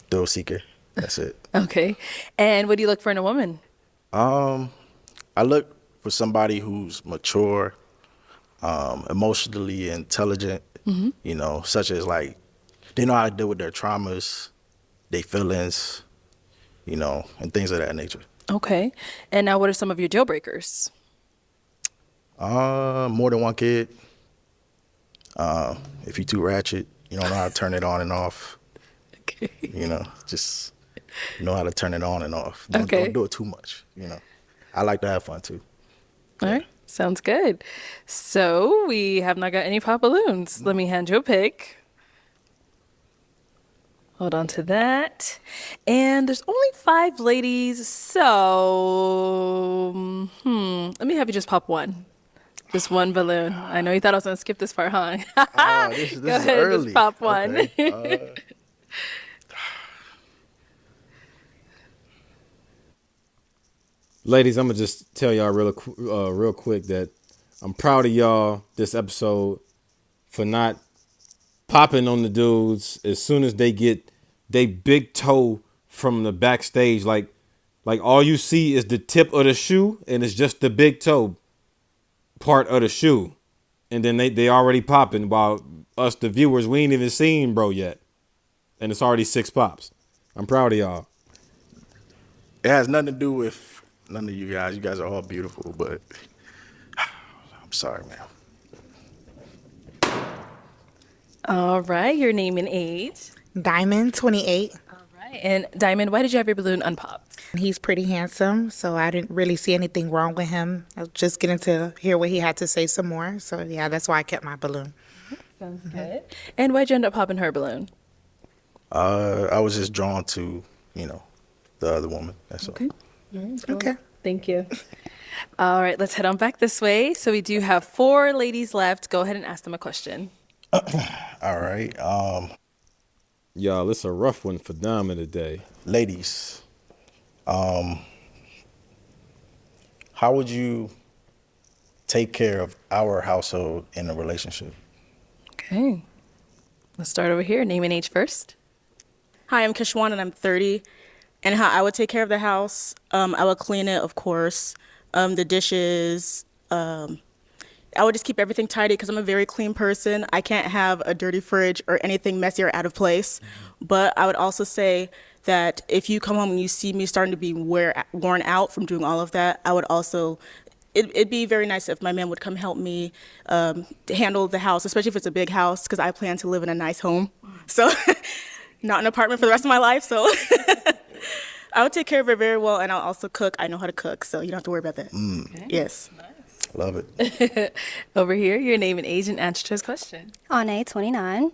thrill seeker. That's it. Okay. And what do you look for in a woman? I look for somebody who's mature, emotionally intelligent, you know, such as like they know how to deal with their traumas, their feelings, you know, and things of that nature. Okay. And now what are some of your deal breakers? More than one kid. If you're too ratchet, you don't know how to turn it on and off. Okay. You know, just know how to turn it on and off. Okay. Don't do it too much, you know. I like to have fun too. All right. Sounds good. So we have not got any pop balloons. Let me hand you a pick. Hold on to that. And there's only 5 ladies, so let me have you just pop one. Just one balloon. I know you thought I was going to skip this part, huh? This Go is ahead, early. just pop one. Okay. Ladies, I'm gonna just tell y'all real quick that I'm proud of y'all this episode for not popping on the dudes as soon as they get they big toe from the backstage. Like all you see is the tip of the shoe and it's just the big toe part of the shoe. And then they already popping while us, the viewers, we ain't even seen bro yet. And it's already 6 pops. I'm proud of y'all. It has nothing to do with none of you guys. You guys are all beautiful, but I'm sorry, man. All right, your name and age. Diamond, 28. All right. And Diamond, why did you have your balloon unpopped? He's pretty handsome, so I didn't really see anything wrong with him. I was just getting to hear what he had to say some more. So yeah, that's why I kept my balloon. Sounds good. And why'd you end up popping her balloon? I was just drawn to, the other woman. That's all. Okay. Thank you. All right, let's head on back this way. So we do have 4 ladies left. Go ahead and ask them a question. All right. Y'all, it's a rough one for Diamond today. Ladies, how would you take care of our household in a relationship? Okay. Let's start over here. Name and age first. Hi, I'm Kishwan and I'm 30. And how I would take care of the house, I would clean it, of course. The dishes, I would just keep everything tidy because I'm a very clean person. I can't have a dirty fridge or anything messy or out of place. But I would also say that if you come home and you see me starting to be worn out from doing all of that, I would also, it'd be very nice if my man would come help me to handle the house, especially if it's a big house, because I plan to live in a nice home. So not an apartment for the rest of my life. So I would take care of it very well, and I'll also cook. I know how to cook, so you don't have to worry about that. Okay. Yes. Love it. Over here, your name and age and answer to his question. Ane, 29.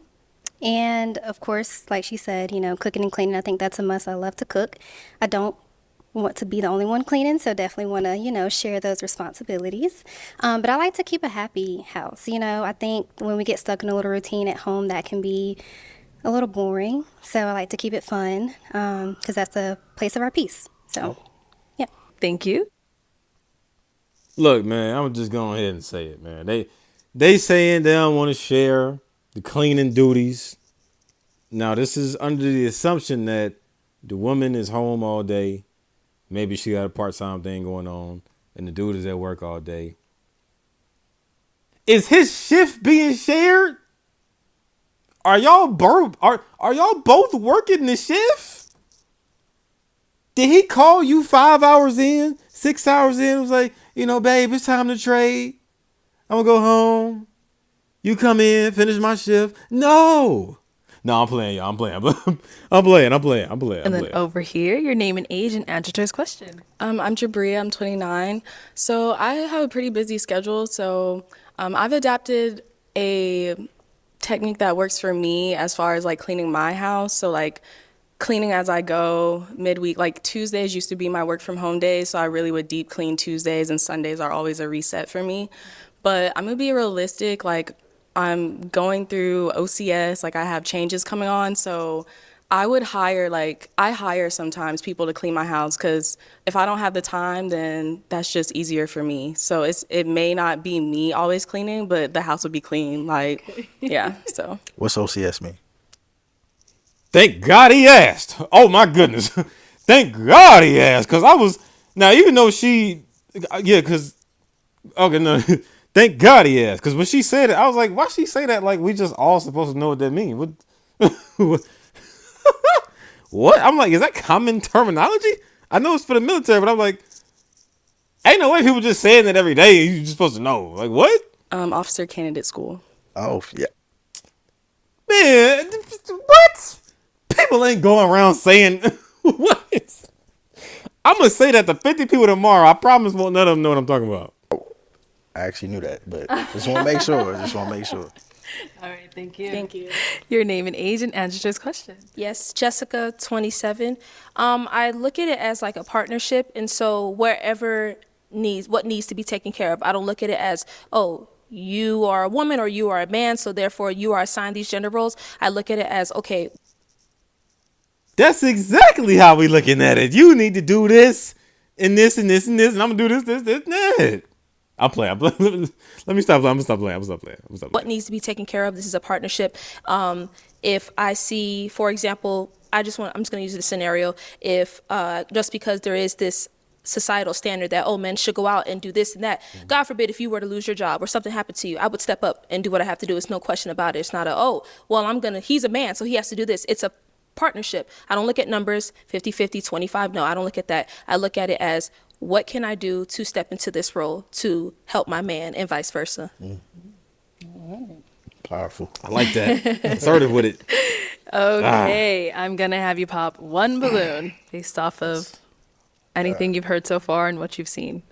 And of course, like she said, cooking and cleaning, I think that's a must. I love to cook. I don't want to be the only one cleaning, so definitely want to, share those responsibilities. But I like to keep a happy house. I think when we get stuck in a little routine at home, that can be a little boring. So I like to keep it fun because that's the place of our peace. So, yeah. Thank you. Look, man, I'm just going ahead and say it, man. They saying they don't want to share the cleaning duties. Now, this is under the assumption that the woman is home all day. Maybe she got a part-time thing going on, and the dude is at work all day. Is his shift being shared? Are y'all both working the shift? Did he call you 5 hours in, 6 hours in? It was like, babe, it's time to trade. I'm gonna go home. You come in, finish my shift. No, I'm playing, y'all. I'm playing. And then over here, your name and age and answer to his question. I'm Jabria. I'm 29. So I have a pretty busy schedule. So I've adapted a technique that works for me as far as like cleaning my house. So like cleaning as I go midweek, like Tuesdays used to be my work from home days. So I really would deep clean Tuesdays, and Sundays are always a reset for me. But I'm going to be realistic. Like I'm going through OCS, like I have changes coming on. So I would hire sometimes people to clean my house, because if I don't have the time, then that's just easier for me. So it may not be me always cleaning, but the house would be clean. Like, yeah, so. What's OCS mean? Thank God he asked. Oh, my goodness. Thank God he asked, because even though okay, no. Thank God he asked, because when she said it, I was like, why she say that like we just all supposed to know what that means? What? What? I'm like, is that common terminology? I know it's for the military, but I'm like, ain't no way people just saying that every day. You're just supposed to know. Like, what? Officer candidate school. Oh, yeah. Man, what? People ain't going around saying what? I'm going to say that to 50 people tomorrow. I promise none of them know what I'm talking about. I actually knew that, but just want to make sure. All right, thank you. Thank you. Your name and age and answer to his question. Yes, Jessica, 27. I look at it as like a partnership, and so what needs to be taken care of. I don't look at it as, oh, you are a woman or you are a man, so therefore you are assigned these gender roles. I look at it as, okay. That's exactly how we looking at it. You need to do this and this and this and this, and I'm gonna do this and that. I'm playing. Let me stop playing. I'm gonna stop playing. What needs to be taken care of? This is a partnership. If I see, for example, I'm just going to use the scenario. If just because there is this societal standard that, oh, men should go out and do this and that. Mm-hmm. God forbid if you were to lose your job or something happened to you, I would step up and do what I have to do. It's no question about it. It's not he's a man, so he has to do this. It's a partnership. I don't look at numbers, 50-50, 25. No, I don't look at that. I look at it as, what can I do to step into this role to help my man, and vice versa? Powerful. I like that. Assertive with it. Okay, I'm gonna have you pop one balloon based off of anything you've heard so far and what you've seen.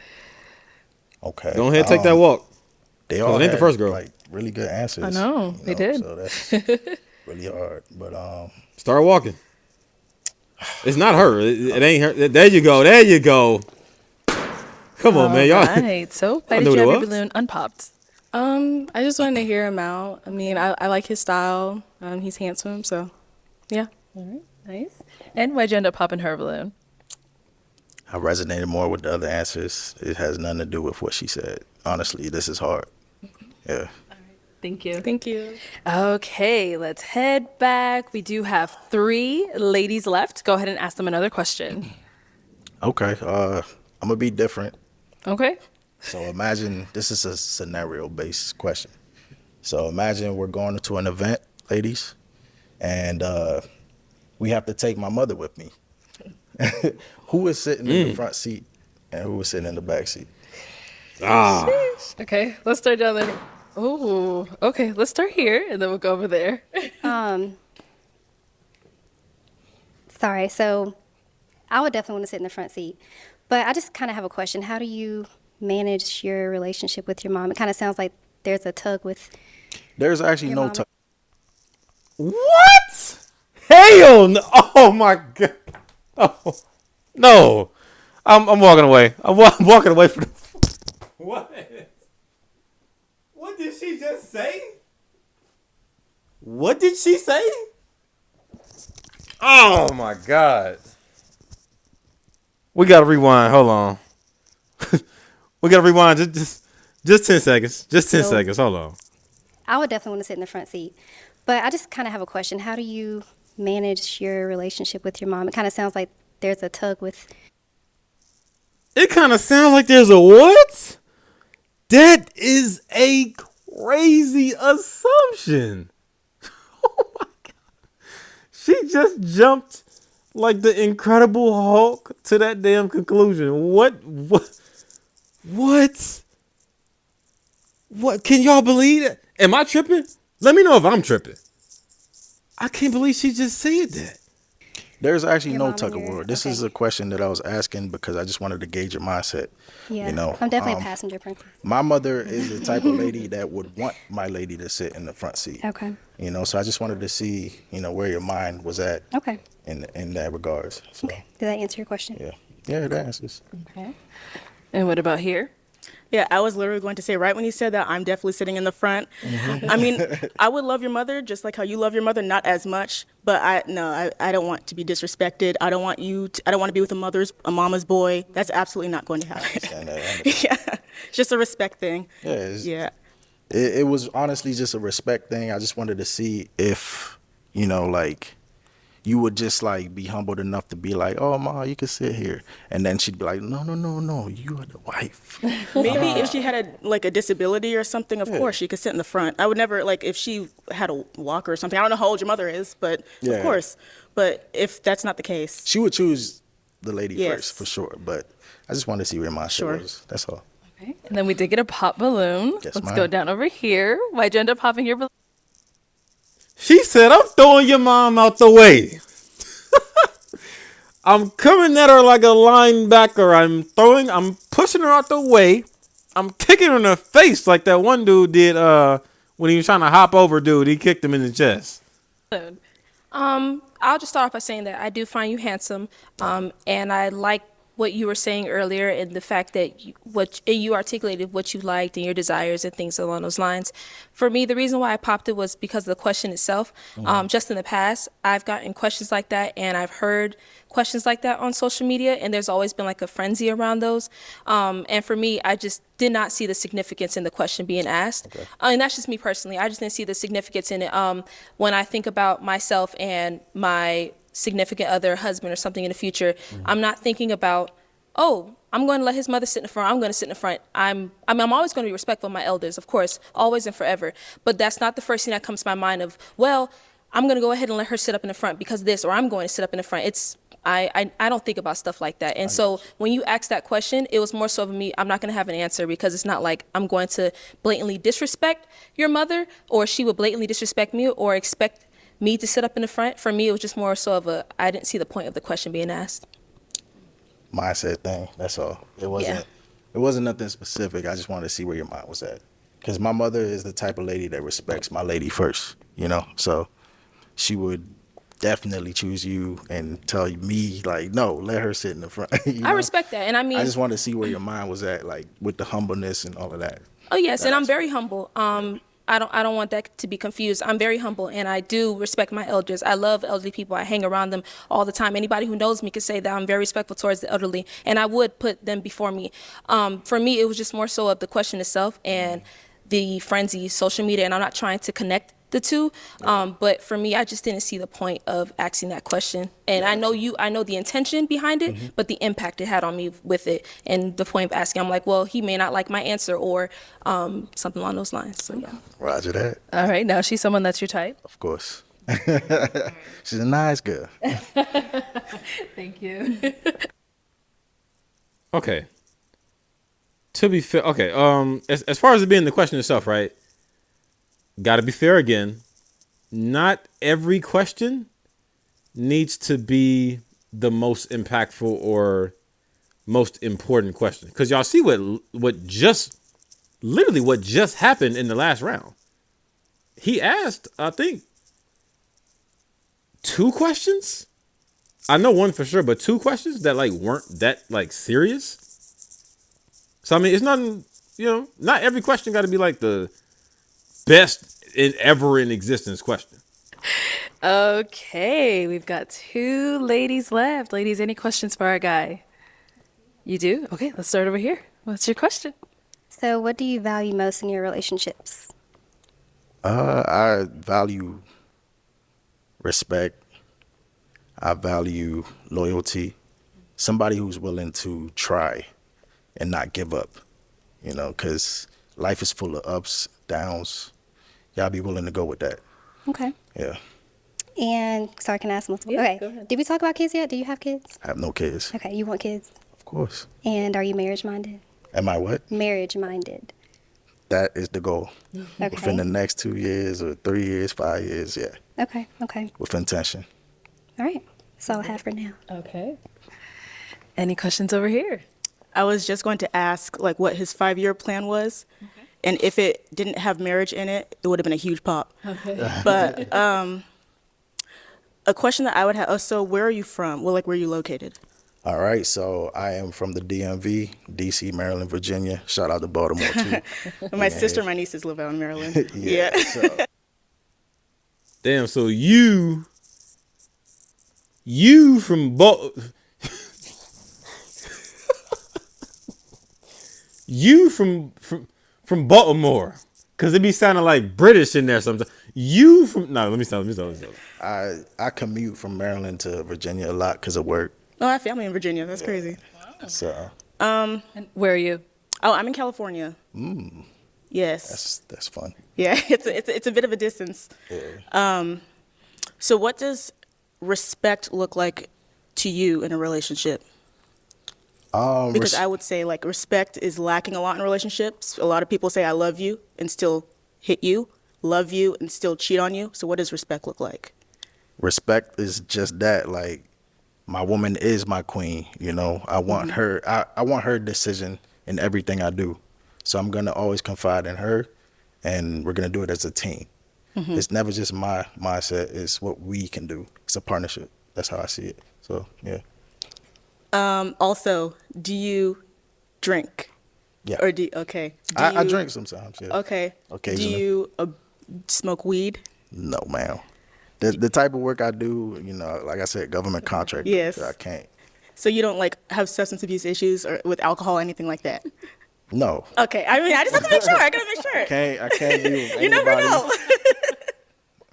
Okay. Go ahead and take that walk. They Oh, all it ain't the had, first girl. like really good answers. I know, they did. So that's really hard. But Start walking. It's not her. It ain't her. There you go. There you go. Come on, man. Y'all. Right. So why I did knew you have what your it was. balloon unpopped? I just wanted to hear him out. I mean, I like his style. He's handsome, so yeah. All right. Nice. And why'd you end up popping her balloon? I resonated more with the other answers. It has nothing to do with what she said. Honestly, this is hard. Yeah. Thank you. Thank you. Okay, let's head back. We do have 3 ladies left. Go ahead and ask them another question. Okay. I'm gonna be different. Okay. So imagine this is a scenario-based question. So imagine we're going to an event, ladies, and we have to take my mother with me. Who is sitting in the front seat and who is sitting in the back seat? Okay, let's start down there. Ooh, okay, let's start here and then we'll go over there. Sorry. So I would definitely want to sit in the front seat. But I just kind of have a question. How do you manage your relationship with your mom? It kind of sounds like there's a tug with. There's actually Your no mama. time. What? Hell no. Oh my God. Oh no. I'm walking away. I'm walking away from the. What? What did she just say? What did she say? Oh my God. We gotta rewind. Hold on. We gotta rewind. Just 10 seconds. Just 10 So- seconds. Hold on. I would definitely want to sit in the front seat. But I just kind of have a question. How do you manage your relationship with your mom? It kind of sounds like there's a tug with. It kind of sounds like there's a what? That is a crazy assumption. Oh my God. She just jumped like the Incredible Hulk to that damn conclusion. What? What? Can y'all believe that? Am I tripping? Let me know if I'm tripping. I can't believe she just said that. There's actually Your no mom tug and of your- war. This is okay. a question that I was asking because I just wanted to gauge your mindset. Yeah. You know, I'm definitely a passenger princess. My mother is the type of lady that would want my lady to sit in the front seat. Okay. You know, so I just wanted to see, where your mind was at Okay. in that regards. So, Okay. Did that answer your question? yeah. Yeah, that answers. Okay. And what about here? Yeah, I was literally going to say right when you said that, I'm definitely sitting in the front. I mean, I would love your mother just like how you love your mother, not as much, but I don't want to be disrespected. I don't want to be with a mama's boy. That's absolutely not going to happen. And, I understand. Yeah, it's just a respect thing. Yeah, it's- Yeah. It was honestly just a respect thing. I just wanted to see if, like, you would just like be humbled enough to be like, "Oh, ma, you can sit here," and then she'd be like, "No, you are the wife." Maybe if she had a disability or something, of course she could sit in the front. I would never like if she had a walker or something. I don't know how old your mother is, but Yeah. of course. But if that's not the case, She would choose the lady Yes. first for sure. But I just wanted to see where my Sure. shit was. That's all. Okay. And then we did get a pop balloon. Yes, Let's ma'am. go down over here. Why'd you end up popping your balloon? She said, I'm throwing your mom out the way. I'm coming at her like a linebacker. I'm pushing her out the way. I'm kicking her in the face like that one dude did when he was trying to hop over dude. He kicked him in the chest. I'll just start off by saying that I do find you handsome, and I like what you were saying earlier and the fact that you articulated what you liked and your desires and things along those lines. For me, the reason why I popped it was because of the question itself. Just in the past, I've gotten questions like that, and I've heard questions like that on social media, and there's always been like a frenzy around those. And for me, I just did not see the significance in the question being asked. Okay. And that's just me personally. I just didn't see the significance in it. When I think about myself and my significant other, husband or something in the future, I'm not thinking about, oh, I'm going to let his mother sit in the front. I'm going to sit in the front. I'm always going to be respectful of my elders, of course, always and forever. But that's not the first thing that comes to my mind of, well, I'm going to go ahead and let her sit up in the front because of this, or I'm going to sit up in the front. I don't think about stuff like that. And so when you asked that question, it was more so of me, I'm not going to have an answer because it's not like I'm going to blatantly disrespect your mother or she would blatantly disrespect me or expect me to sit up in the front. For me, it was just more so of I didn't see the point of the question being asked. Mindset thing. That's all. It wasn't. Yeah. It wasn't nothing specific. I just wanted to see where your mind was at. Because my mother is the type of lady that respects my lady first. You know, so she would definitely choose you and tell me like, no, let her sit in the front. You I know? respect that, and I mean, I just wanted to see where your mind was at, like with the humbleness and all of that. oh yes, and I'm very humble. I don't want that to be confused. I'm very humble, and I do respect my elders. I love elderly people. I hang around them all the time. Anybody who knows me could say that I'm very respectful towards the elderly, and I would put them before me. For me, it was just more so of the question itself and the frenzy, social media, and I'm not trying to connect the two. But for me, I just didn't see the point of asking that question. And I know the intention behind it, but the impact it had on me with it, and the point of asking, I'm like, well, he may not like my answer, or something along those lines. So yeah. Roger that. All right, now she's someone that's your type. Of course. She's a nice girl. Thank you. Okay. To be fair, okay. As far as it being the question itself, right? Got to be fair again. Not every question needs to be the most impactful or most important question, because y'all see what just happened in the last round. He asked, I think, 2 questions. I know one for sure, but 2 questions that like weren't that like serious. So I mean, it's nothing. Not every question got to be like the best ever in existence question. Okay, we've got 2 ladies left. Ladies, any questions for our guy? You do? Okay, let's start over here. What's your question? So, what do you value most in your relationships? I value respect. I value loyalty. Somebody who's willing to try and not give up, because life is full of ups, downs. Y'all be willing to go with that. Okay. Yeah. And, sorry, can I ask multiple? Yeah, Okay. go ahead. Did we talk about kids yet? Do you have kids? I have no kids. Okay, you want kids? Of course. And are you marriage minded? Am I what? Marriage minded. That is the goal. Okay. Within the next 2 years or 3 years, 5 years, yeah. Okay. With intention. All right. That's all I have for now. Okay. Any questions over here? I was just going to ask, like, what his 5-year plan was. Okay. And if it didn't have marriage in it, it would have been a huge pop. Okay. But a question that I would have, so where are you from? Well, like, where are you located? All right, so I am from the DMV, DC, Maryland, Virginia. Shout out to Baltimore, too. My sister and my nieces live out in Maryland. Yeah. So, Damn. So you from you from Baltimore, because it be sounding like British in there sometimes. You from let me stop. I commute from Maryland to Virginia a lot because of work. Oh, I have family in Virginia. That's crazy. So And where are you? Oh, I'm in California. Yes. that's fun. Yeah, it's a bit of a distance. Yeah. So what does respect look like to you in a relationship? Because I would say, like, respect is lacking a lot in relationships. A lot of people say I love you and still hit you, love you and still cheat on you. So what does respect look like? Respect is just that. Like, my woman is my queen. I want her. I want her decision in everything I do. So I'm gonna always confide in her, and we're gonna do it as a team. It's never just my mindset. It's what we can do. It's a partnership. That's how I see it. So yeah. Also, do you drink? Yeah. Or okay. I drink sometimes. Yeah. Okay. Occasionally. Do you smoke weed? No, ma'am. The type of work I do, like I said, government contract. Yes. I can't. So you don't, like, have substance abuse issues or with alcohol, anything like that? No. Okay. I mean, I just have to make sure. I gotta make sure. I can't be with anybody. You never know.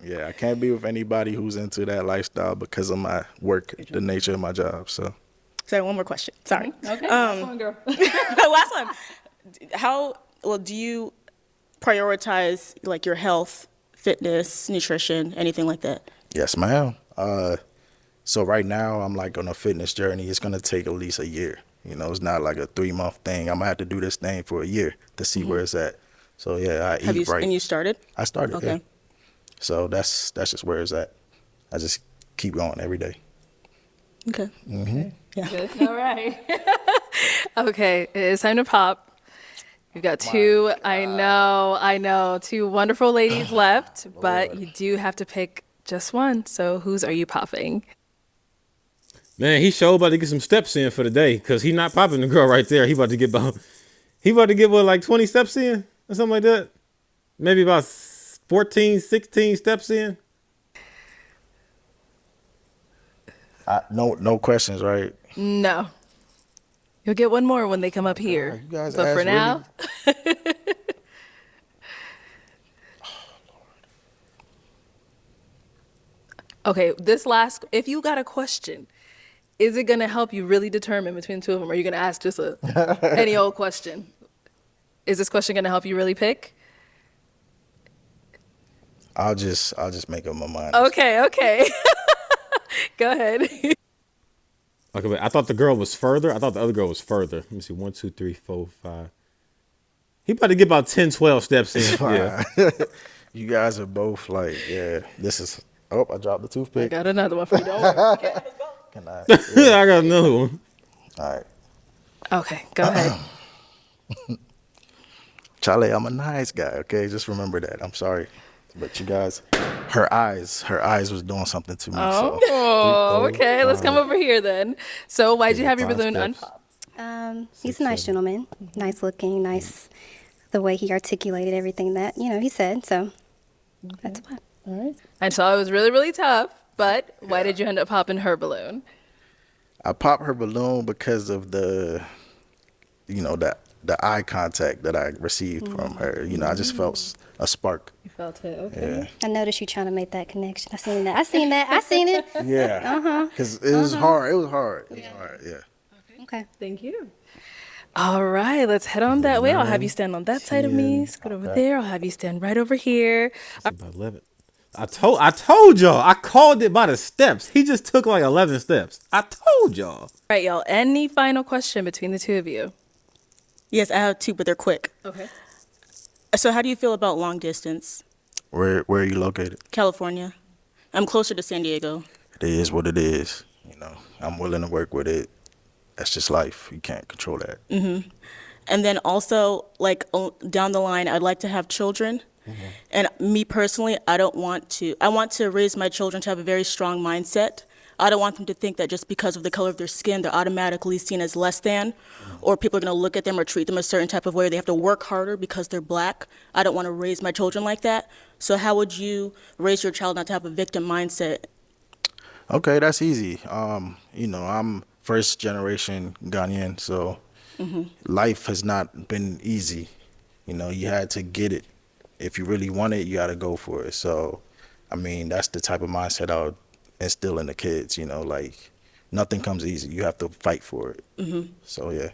Yeah, I can't be with anybody who's into that lifestyle because of my work, the nature of my job. So One more question. Sorry. Okay, last one, girl. Last one. Do you prioritize, like, your health, fitness, nutrition, anything like that? yes, ma'am. So right now I'm like on a fitness journey. It's gonna take at least a year. It's not like a 3-month thing. I'm gonna have to do this thing for a year to see where it's at. So yeah, I eat right. And you started? I started. Okay. Yeah. So that's just where it's at. I just keep going every day. Okay. Yeah. All right. Okay, it's time to pop. We've got two, I know, two wonderful ladies left, but you do have to pick just one. So whose are you popping? Man, he sure about to get some steps in for the day because he not popping the girl right there. He about to get what, like 20 steps in or something like that? Maybe about 14, 16 steps in. No questions, right? No. You'll get one more when they come up here. You guys But for asked now, okay, if you got a question, is it going to help you really determine between the two of them? Or are you going to ask just any old question? Is this question going to help you really pick? I'll just make up my mind. Okay. Go ahead. Okay, but I thought the girl was further. I thought the other girl was further. Let me see. 1, 2, 3, 4, 5. He about to get about 10, 12 steps in. Yeah. You guys are both like, yeah, this is, oh, I dropped the I toothpick. got another one for you. Don't worry. Can I? I got another one. All right. Okay, go ahead. Charlie, I'm a nice guy, okay? Just remember that. I'm sorry. But you guys, her eyes was doing something to me. Oh, okay. Let's come over here then. So why'd you have your 5 balloon steps. unpopped? He's a nice gentleman, nice looking, nice the way he articulated everything that, he said. So that's why. All right. I saw it was really, really tough, but why did you end up popping her balloon? I popped her balloon because of the eye contact that I received from her. I just felt a spark. You felt it, okay. Yeah. I noticed you trying to make that connection. I seen it. Yeah. Because it was hard. It was hard. Yeah. Okay. Thank you. All right, let's head on that way. I'll have you stand on that side of me. Scoot over there. I'll have you stand right over here. It's about 11. I told y'all. I called it by the steps. He just took like 11 steps. I told y'all. All right, y'all. Any final question between the two of you? Yes, I have two, but they're quick. Okay. So how do you feel about long distance? Where are you located? California. I'm closer to San Diego. It is what it is. I'm willing to work with it. That's just life. You can't control that. And then also, down the line, I'd like to have children. And me personally, I want to raise my children to have a very strong mindset. I don't want them to think that just because of the color of their skin, they're automatically seen as less than, or people are going to look at them or treat them a certain type of way. They have to work harder because they're black. I don't want to raise my children like that. So how would you raise your child not to have a victim mindset? Okay, that's easy. I'm first generation Ghanaian, so life has not been easy. You had to get it. If you really want it, you got to go for it. So, that's the type of mindset I would instill in the kids. Nothing comes easy. You have to fight for it. So yeah,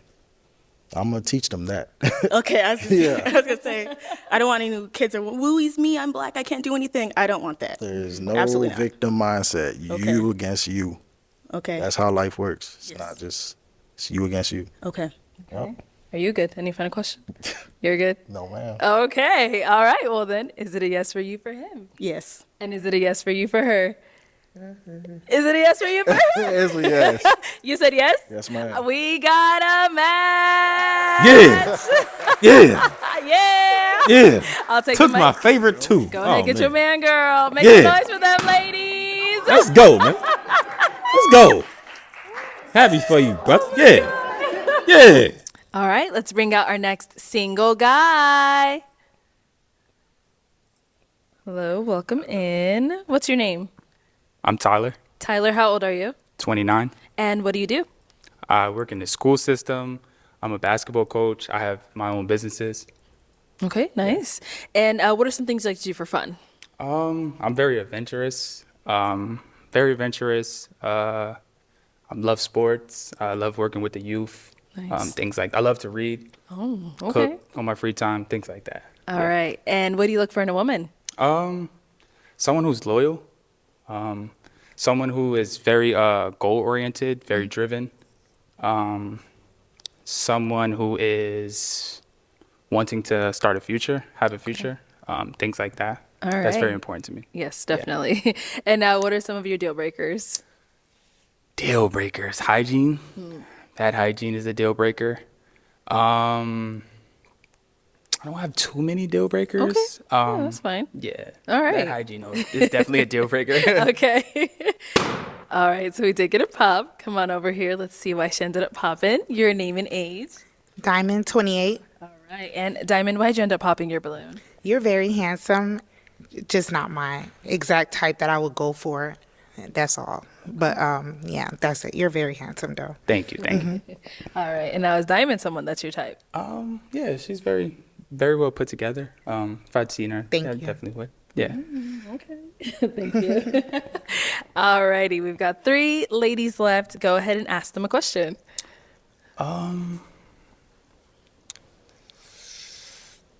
I'm gonna teach them that. Okay, I was gonna say, I don't want any kids woo, he's me, I'm black, I can't do anything. I don't want that. There's no Absolutely not. victim mindset. You against you. Okay. That's how life works. It's Yes. not just it's you against you. Okay. Yep. Are you good? Any final question? You're good? No, ma'am. Okay. All right. Well, then, is it a yes for you for him? Yes. And is it a yes for you for her? Is it a yes for you for her? It's a yes. You said yes? Yes, ma'am. We got a match. Yeah. Yeah. I'll take Took the my mic. favorite two. Go ahead, Oh, get your man. man, girl. Make Yeah. some noise for them, ladies. Let's go, man. Let's go. Happy for you, brother. Yeah. All right, let's bring out our next single guy. Hello, welcome in. What's your name? I'm Tyler, Tyler, how old are you? 29. And what do you do? I work in the school system. I'm a basketball coach. I have my own businesses. Okay, nice. And what are some things you like to do for fun? I'm very adventurous. I love sports. I love working with the youth. Nice. Things like I love to read, Oh, okay. cook on my free time, things like that. All right. And what do you look for in a woman? Someone who's loyal, someone who is very goal-oriented, very driven, someone who is wanting to start a future, have a future, things like that. All That's very right. important to me. Yes, definitely. And now, what are some of your deal breakers? Deal breakers. Hygiene. Bad hygiene is a deal breaker. I don't have too many deal breakers. Yeah, that's fine. Yeah. All right. Bad hygiene is definitely a deal breaker. Okay. All right, so we did get a pop. Come on over here. Let's see why she ended up popping. Your name and age. Diamond 28. All right. And Diamond, why'd you end up popping your balloon? You're very handsome. Just not my exact type that I would go for. That's all. But yeah, that's it. You're very handsome though. Thank you. Thank you. All right. And now is Diamond someone that's your type? Yeah, she's very, very well put together. If I'd seen her, Thank I you. definitely would. Yeah. Thank you. All righty. We've got 3 ladies left. Go ahead and ask them a question.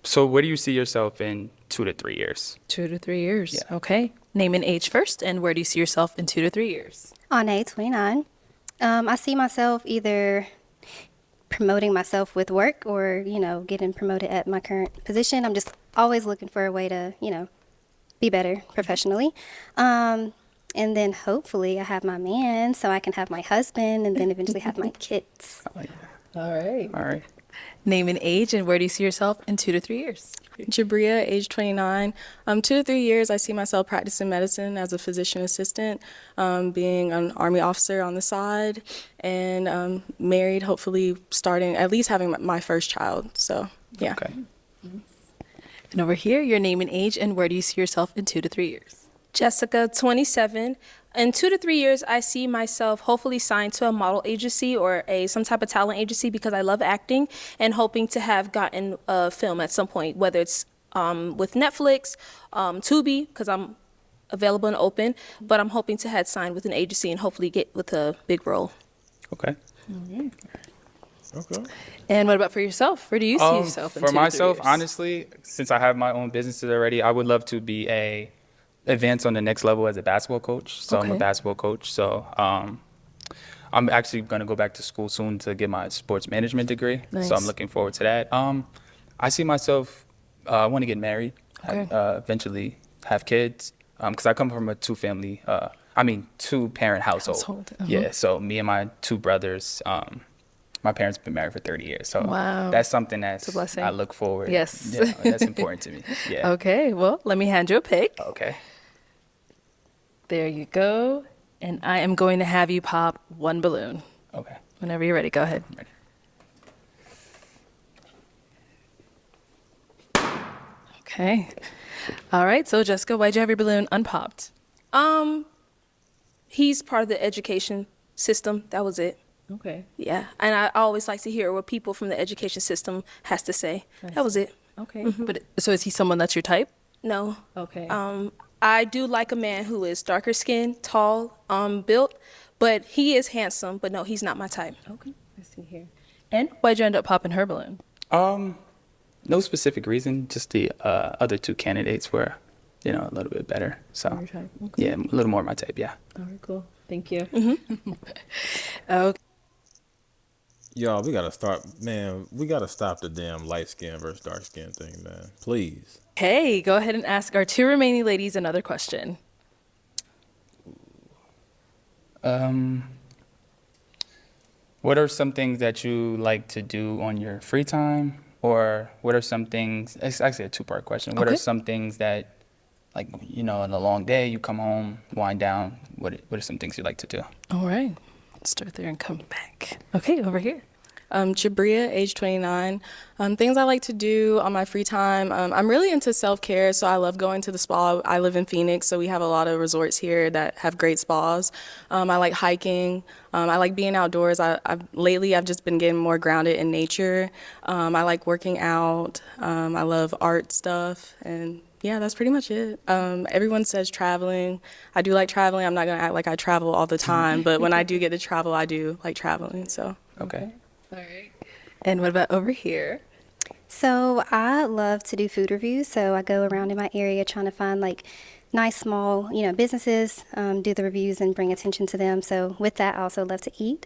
So where do you see yourself in 2 to 3 years? 2 to 3 years. Yeah. Okay. Name and age first. And where do you see yourself in 2 to 3 years? On 29. I see myself either promoting myself with work or, getting promoted at my current position. I'm just always looking for a way to, be better professionally. And then hopefully I have my man so I can have my husband and then eventually have my kids. I like that. All right. All right. Name and age. And where do you see yourself in 2 to 3 years? Jabria, age 29. 2 to 3 years, I see myself practicing medicine as a physician assistant, being an Army officer on the side, and married, hopefully starting, at least having my first child. So, yeah. Okay. And over here, your name and age. And where do you see yourself in 2 to 3 years? Jessica, 27. In 2 to 3 years, I see myself hopefully signed to a model agency or some type of talent agency because I love acting, and hoping to have gotten a film at some point, whether it's with Netflix, Tubi, because I'm available and open, but I'm hoping to have signed with an agency and hopefully get with a big role. Okay. Okay. And what about for yourself? Where do you see yourself in 2 For to 3 myself, years? honestly, since I have my own businesses already, I would love to be advance on the next level as a basketball coach. So I'm a Okay. basketball coach. So I'm actually going to go back to school soon to get my sports management degree. Nice. So I'm looking forward to that. I see myself, I want to get married, Okay. eventually have kids. Because I come from a two-parent household. Household, Yeah, so me and my 2 brothers, my parents have been married for 30 years. So Wow. that's something a blessing. I look forward. Yes. Yeah, that's important to me. Yeah. Okay. Well, let me hand you a pick. Okay. There you go. And I am going to have you pop 1 balloon. Okay. Whenever you're ready, go ahead. Ready. Okay. All right. So, Jessica, why'd you have your balloon unpopped? He's part of the education system. That was it. Okay. Yeah, and I always like to hear what people from the education system has to say. That was it. Okay. But so is he someone that's your type? No. Okay. I do like a man who is darker skinned, tall, built, but he is handsome. But no, he's not my type. Okay. I see here. And why'd you end up popping her balloon? No specific reason. Just the other 2 candidates were, a little bit better. So Your type. Okay. yeah, a little more my type. Yeah. All right. Cool. Thank you. Okay. Y'all, we gotta start, man. We gotta stop the damn light skin versus dark skin thing, man. Please. Hey, go ahead and ask our 2 remaining ladies another question. What are some things that you like to do on your free time? Or what are some things, it's actually a 2-part question. What Okay. are some things that, like, in a long day, you come home, wind down, what are some things you like to do? All right. Let's start there and come back. Okay, over here. Jabria, age 29. Things I like to do on my free time. I'm really into self-care, so I love going to the spa. I live in Phoenix, so we have a lot of resorts here that have great spas. I like hiking. I like being outdoors. Lately, I've just been getting more grounded in nature. I like working out. I love art stuff, and yeah, that's pretty much it. Everyone says traveling. I do like traveling. I'm not gonna act like I travel all the time, but when I do get to travel, I do like traveling. So. Okay. All right. And what about over here? So I love to do food reviews. So I go around in my area trying to find like nice small, businesses, do the reviews and bring attention to them. So with that, I also love to eat.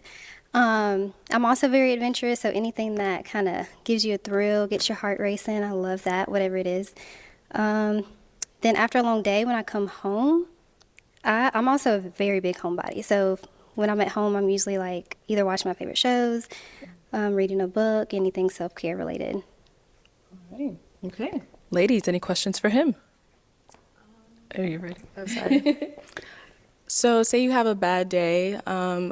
I'm also very adventurous. So anything that kind of gives you a thrill, gets your heart racing, I love that, whatever it is. Then after a long day, when I come home, I'm also a very big homebody. So when I'm at home, I'm usually like either watching my favorite shows, reading a book, anything self-care related. Okay. Ladies, any questions for him? Are you ready? I'm sorry. So, say you have a bad day.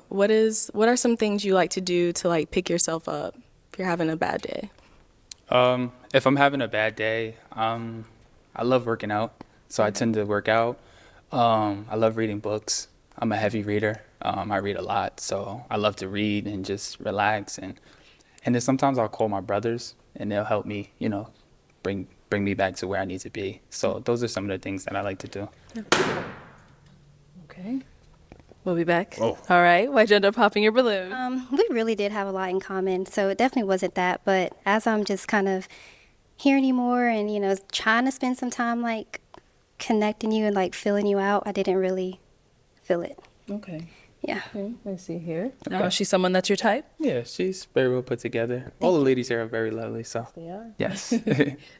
What are some things you like to do to like pick yourself up if you're having a bad day? If I'm having a bad day, I love working out, so I tend to work out. I love reading books. I'm a heavy reader. I read a lot, so I love to read and just relax. And then sometimes I'll call my brothers, and they'll help me, bring me back to where I need to be. So those are some of the things that I like to do. Okay. We'll be back. Oh. All right. Why'd you end up popping your balloon? We really did have a lot in common, so it definitely wasn't that. But as I'm just kind of hearing you more and, trying to spend some time like connecting you and like filling you out, I didn't really feel it. Okay. Yeah. Okay. I see here. Now, is she someone that's your type? Yeah, she's very well put together. All the ladies here are very lovely, so They are. yes.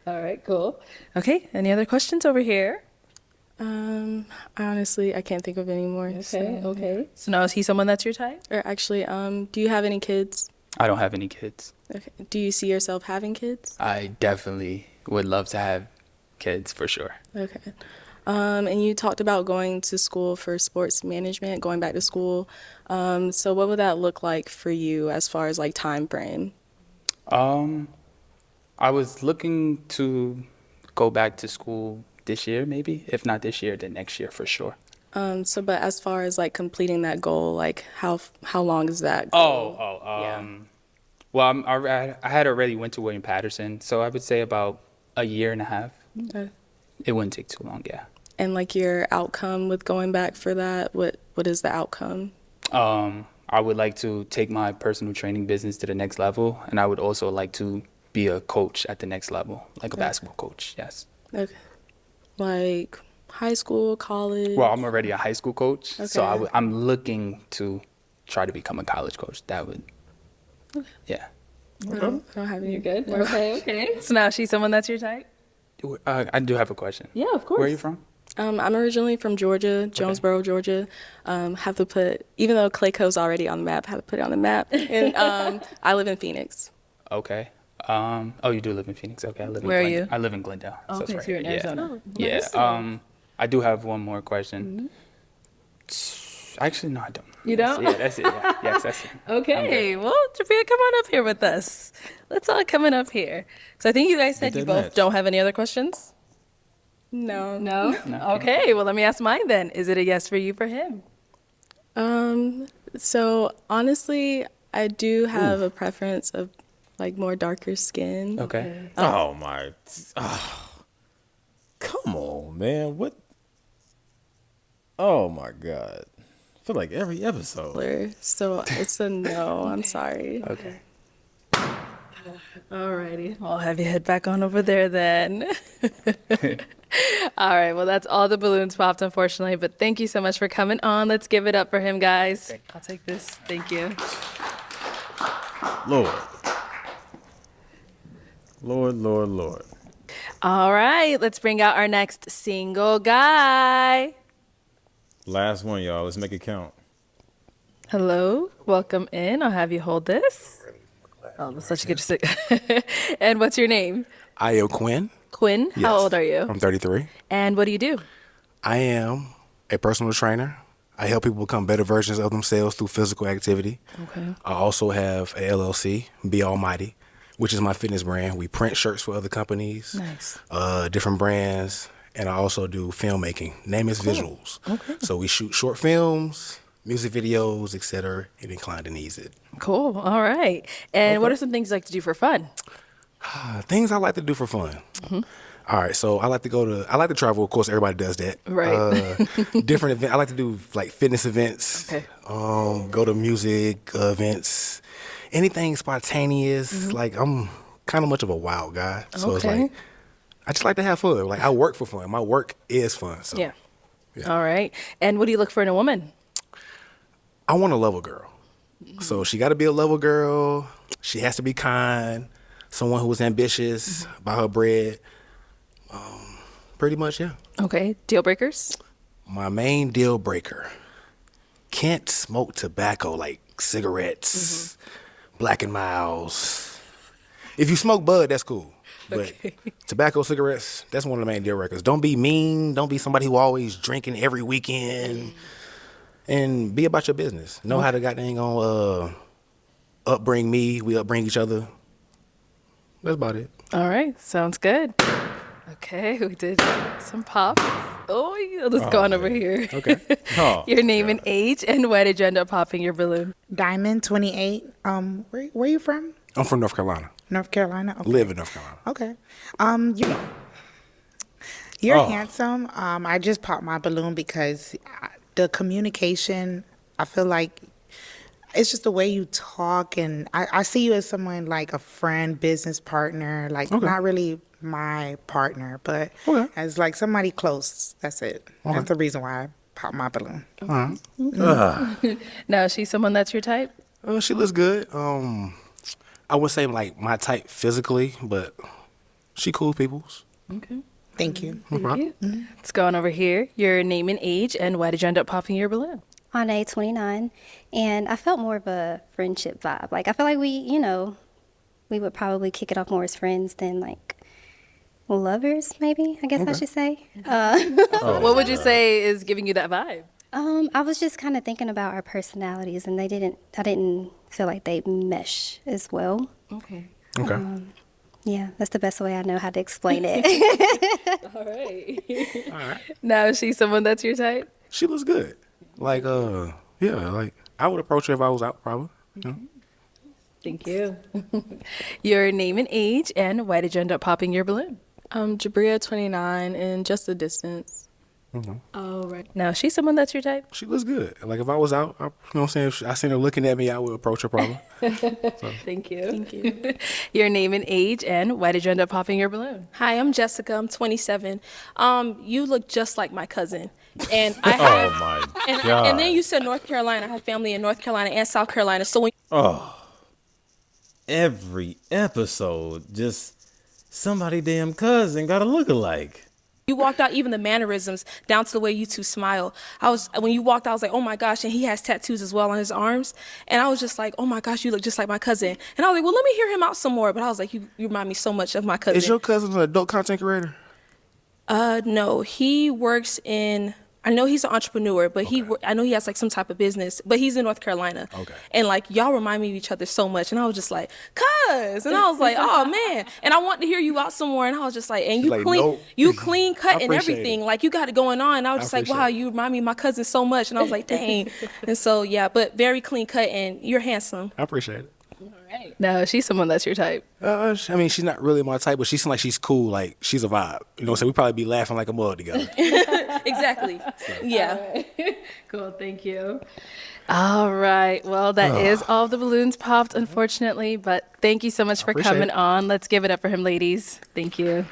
All right, cool. Okay. Any other questions over here? Honestly, I can't think of any more. Okay. So now is he someone that's your type? Or actually, do you have any kids? I don't have any kids. Okay. Do you see yourself having kids? I definitely would love to have kids for sure. Okay. And you talked about going to school for sports management, going back to school. So what would that look like for you as far as like time frame? I was looking to go back to school this year, maybe. If not this year, then next year for sure. But as far as like completing that goal, like how long is that goal? Well, I had already went to William Patterson, so I would say about a year and a half. Okay. It wouldn't take too long, yeah. And like your outcome with going back for that, what is the outcome? I would like to take my personal training business to the next level, and I would also like to be a coach at the next level, like a basketball coach, yes. Okay. Like high school, college? Well, I'm already a high school coach, so Okay. I'm looking to try to become a college coach. That would, yeah. I don't have any. You're good. Okay. So now is she someone that's your type? I do have a question. Yeah, of course. Where are you from? I'm originally from Georgia, Jonesboro, Georgia. Have to put, even though Clayco's already on the map, have to put it on the map. And I live in Phoenix. Okay. Oh, you do live in Phoenix. Okay, I live in Where are you? I live in Glendale. So it's Okay, right so you're in here. Arizona. Yeah. Yeah. I do have one more question. Actually, no, I don't. You don't? Yeah, that's it. Yeah. Yes, that's it. Okay, well, Jafia, come on up here with us. Let's all coming up here. So I think you guys said Did you that both match? don't have any other questions? No. No? Okay, well, let me ask mine then. Is it a yes for you for him? So honestly, I do have a preference of like more darker skin. Okay. Oh my! Come on, man. What? Oh my God! I feel like every episode. So it's a no. I'm sorry. Okay. Alrighty, I'll have you head back on over there then. All right, well, that's all the balloons popped, unfortunately, but thank you so much for coming on. Let's give it up for him, guys. I'll take this. Thank you. Lord. All right, let's bring out our next single guy. Last one, y'all. Let's make it count. Hello, welcome in. I'll have you hold this. Oh, that's such a good. And what's your name? I am Quinn. Quinn. How Yes. old are you? I'm 33. And what do you do? I am a personal trainer. I help people become better versions of themselves through physical activity. Okay. I also have a LLC, Be Almighty, which is my fitness brand. We print shirts for other companies, Nice. different brands, and I also do filmmaking. Name is visuals. Okay. So we shoot short films, music videos, etc. and inclined to needs it. Cool. All right. And what are some things you like to do for fun? Things I like to do for fun. All right, so I like to travel. Of course, everybody does that. Right. Different events. I like to do like fitness events. Okay. Go to music events. Anything spontaneous. Like I'm kind of much of a wild guy. So it's Okay. like I just like to have fun. Like I work for fun. My work is fun. So Yeah. All right. And what do you look for in a woman? I want a level girl. So she got to be a level girl. She has to be kind. Someone who is ambitious about her bread. Pretty much, yeah. Okay. Deal breakers? My main deal breaker: can't smoke tobacco like cigarettes, Black and Miles. If you smoke bud, that's cool. But tobacco, cigarettes, that's one of the main deal breakers. Don't be mean. Don't be somebody who always drinking every weekend. And be about your business. Know how to goddamn upbring me. We upbring each other. That's about it. All right. Sounds good. Okay. We did some pops. Oh, yeah, let's go on over here. Okay. Oh, Your name and age, and why did you end up popping your balloon? Diamond, 28. Where you from? I'm from North Carolina. North Carolina. Okay. Live in North Carolina. Okay. You're handsome. I just popped my balloon because the communication, I feel like it's just the way you talk, and I see you as someone like a friend, business partner, like not really my partner, but as like somebody close. That's it. That's the reason why I popped my balloon. Now, is she someone that's your type? She looks good. I would say like my type physically, but she cool peoples. Okay. Thank you. Thank you. Let's go on over here. Your name and age, and why did you end up popping your balloon? Ane, 29, and I felt more of a friendship vibe. Like, I feel like we would probably kick it off more as friends than like lovers, maybe, I guess I should say. What would you say is giving you that vibe? I was just kind of thinking about our personalities, and I didn't feel like they mesh as well. Okay. Yeah, that's the best way I know how to explain it. All right. Now, is she someone that's your type? She looks good. Like like I would approach her if I was out probably. You know? Thank you. Your name and age, and why did you end up popping your balloon? Jabria, 29, and just the distance. All right. Now, is she someone that's your type? She looks good. Like if I was out, you know what I'm saying? If I seen her looking at me, I would approach her probably. Thank you. Thank you. Your name and age, and why did you end up popping your balloon? Hi, I'm Jessica. I'm 27. You look just like my cousin. And I have, Oh my God. and then you said North Carolina. I have family in North Carolina and South Carolina. So when Every episode, just somebody damn cousin got a look-alike. you walked out, even the mannerisms down to the way you two smile. When you walked out, I was like, oh my gosh, and he has tattoos as well on his arms. And I was just like, oh my gosh, you look just like my cousin. And I was like, well, let me hear him out some more. But I was like, you remind me so much of my cousin. Is your cousin an adult content creator? No, he works in. I know he's an entrepreneur, but I know he has like some type of business, but he's in North Carolina. Okay. And like y'all remind me of each other so much, and I was just like, cuz, and I was like, oh man, and I want to hear you out some more, and I was just like, and you like, clean, nope. you clean cut and appreciate everything, it. like you got it going on. And I was just like, wow, appreciate you remind me of my cousin so much, and I was like, dang, and so yeah, but very clean cut, and you're handsome. I appreciate it. Now, is she someone that's your type? I mean, she's not really my type, but she seems like she's cool. Like she's a vibe. You know what I'm saying? We probably be laughing like a mug together. Exactly. Yeah. Cool, thank you. All right. Well, that is all the balloons popped, unfortunately, but thank you so much for appreciate coming it. on. Let's give it up for him, ladies. Thank you.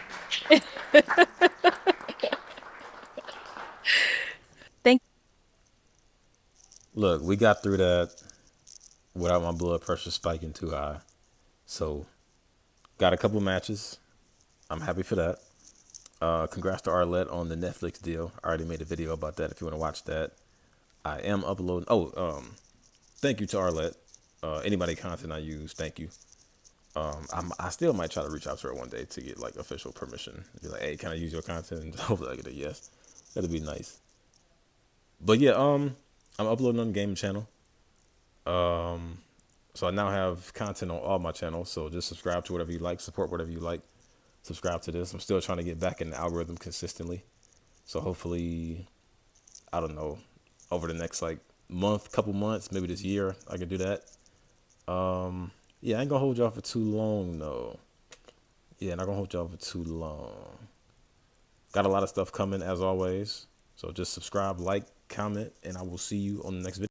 Thank Look, we got through that without my blood pressure spiking too high. So, got a couple matches. I'm happy for that. Congrats to Arlette on the Netflix deal. I already made a video about that if you want to watch that. I am uploading. Thank you to Arlette. Anybody content I use, thank you. I still might try to reach out to her one day to get like official permission. Be like, hey, can I use your content? And hopefully I get a yes. That'd be nice. But yeah, I'm uploading on the gaming channel. So I now have content on all my channels. So just subscribe to whatever you like, support whatever you like. Subscribe to this. I'm still trying to get back in the algorithm consistently. So hopefully, I don't know, over the next like couple months, maybe this year, I can do that. Yeah, I ain't gonna hold y'all for too long though. Yeah, not gonna hold y'all for too long. Got a lot of stuff coming as always. So just subscribe, like, comment, and I will see you on the next video.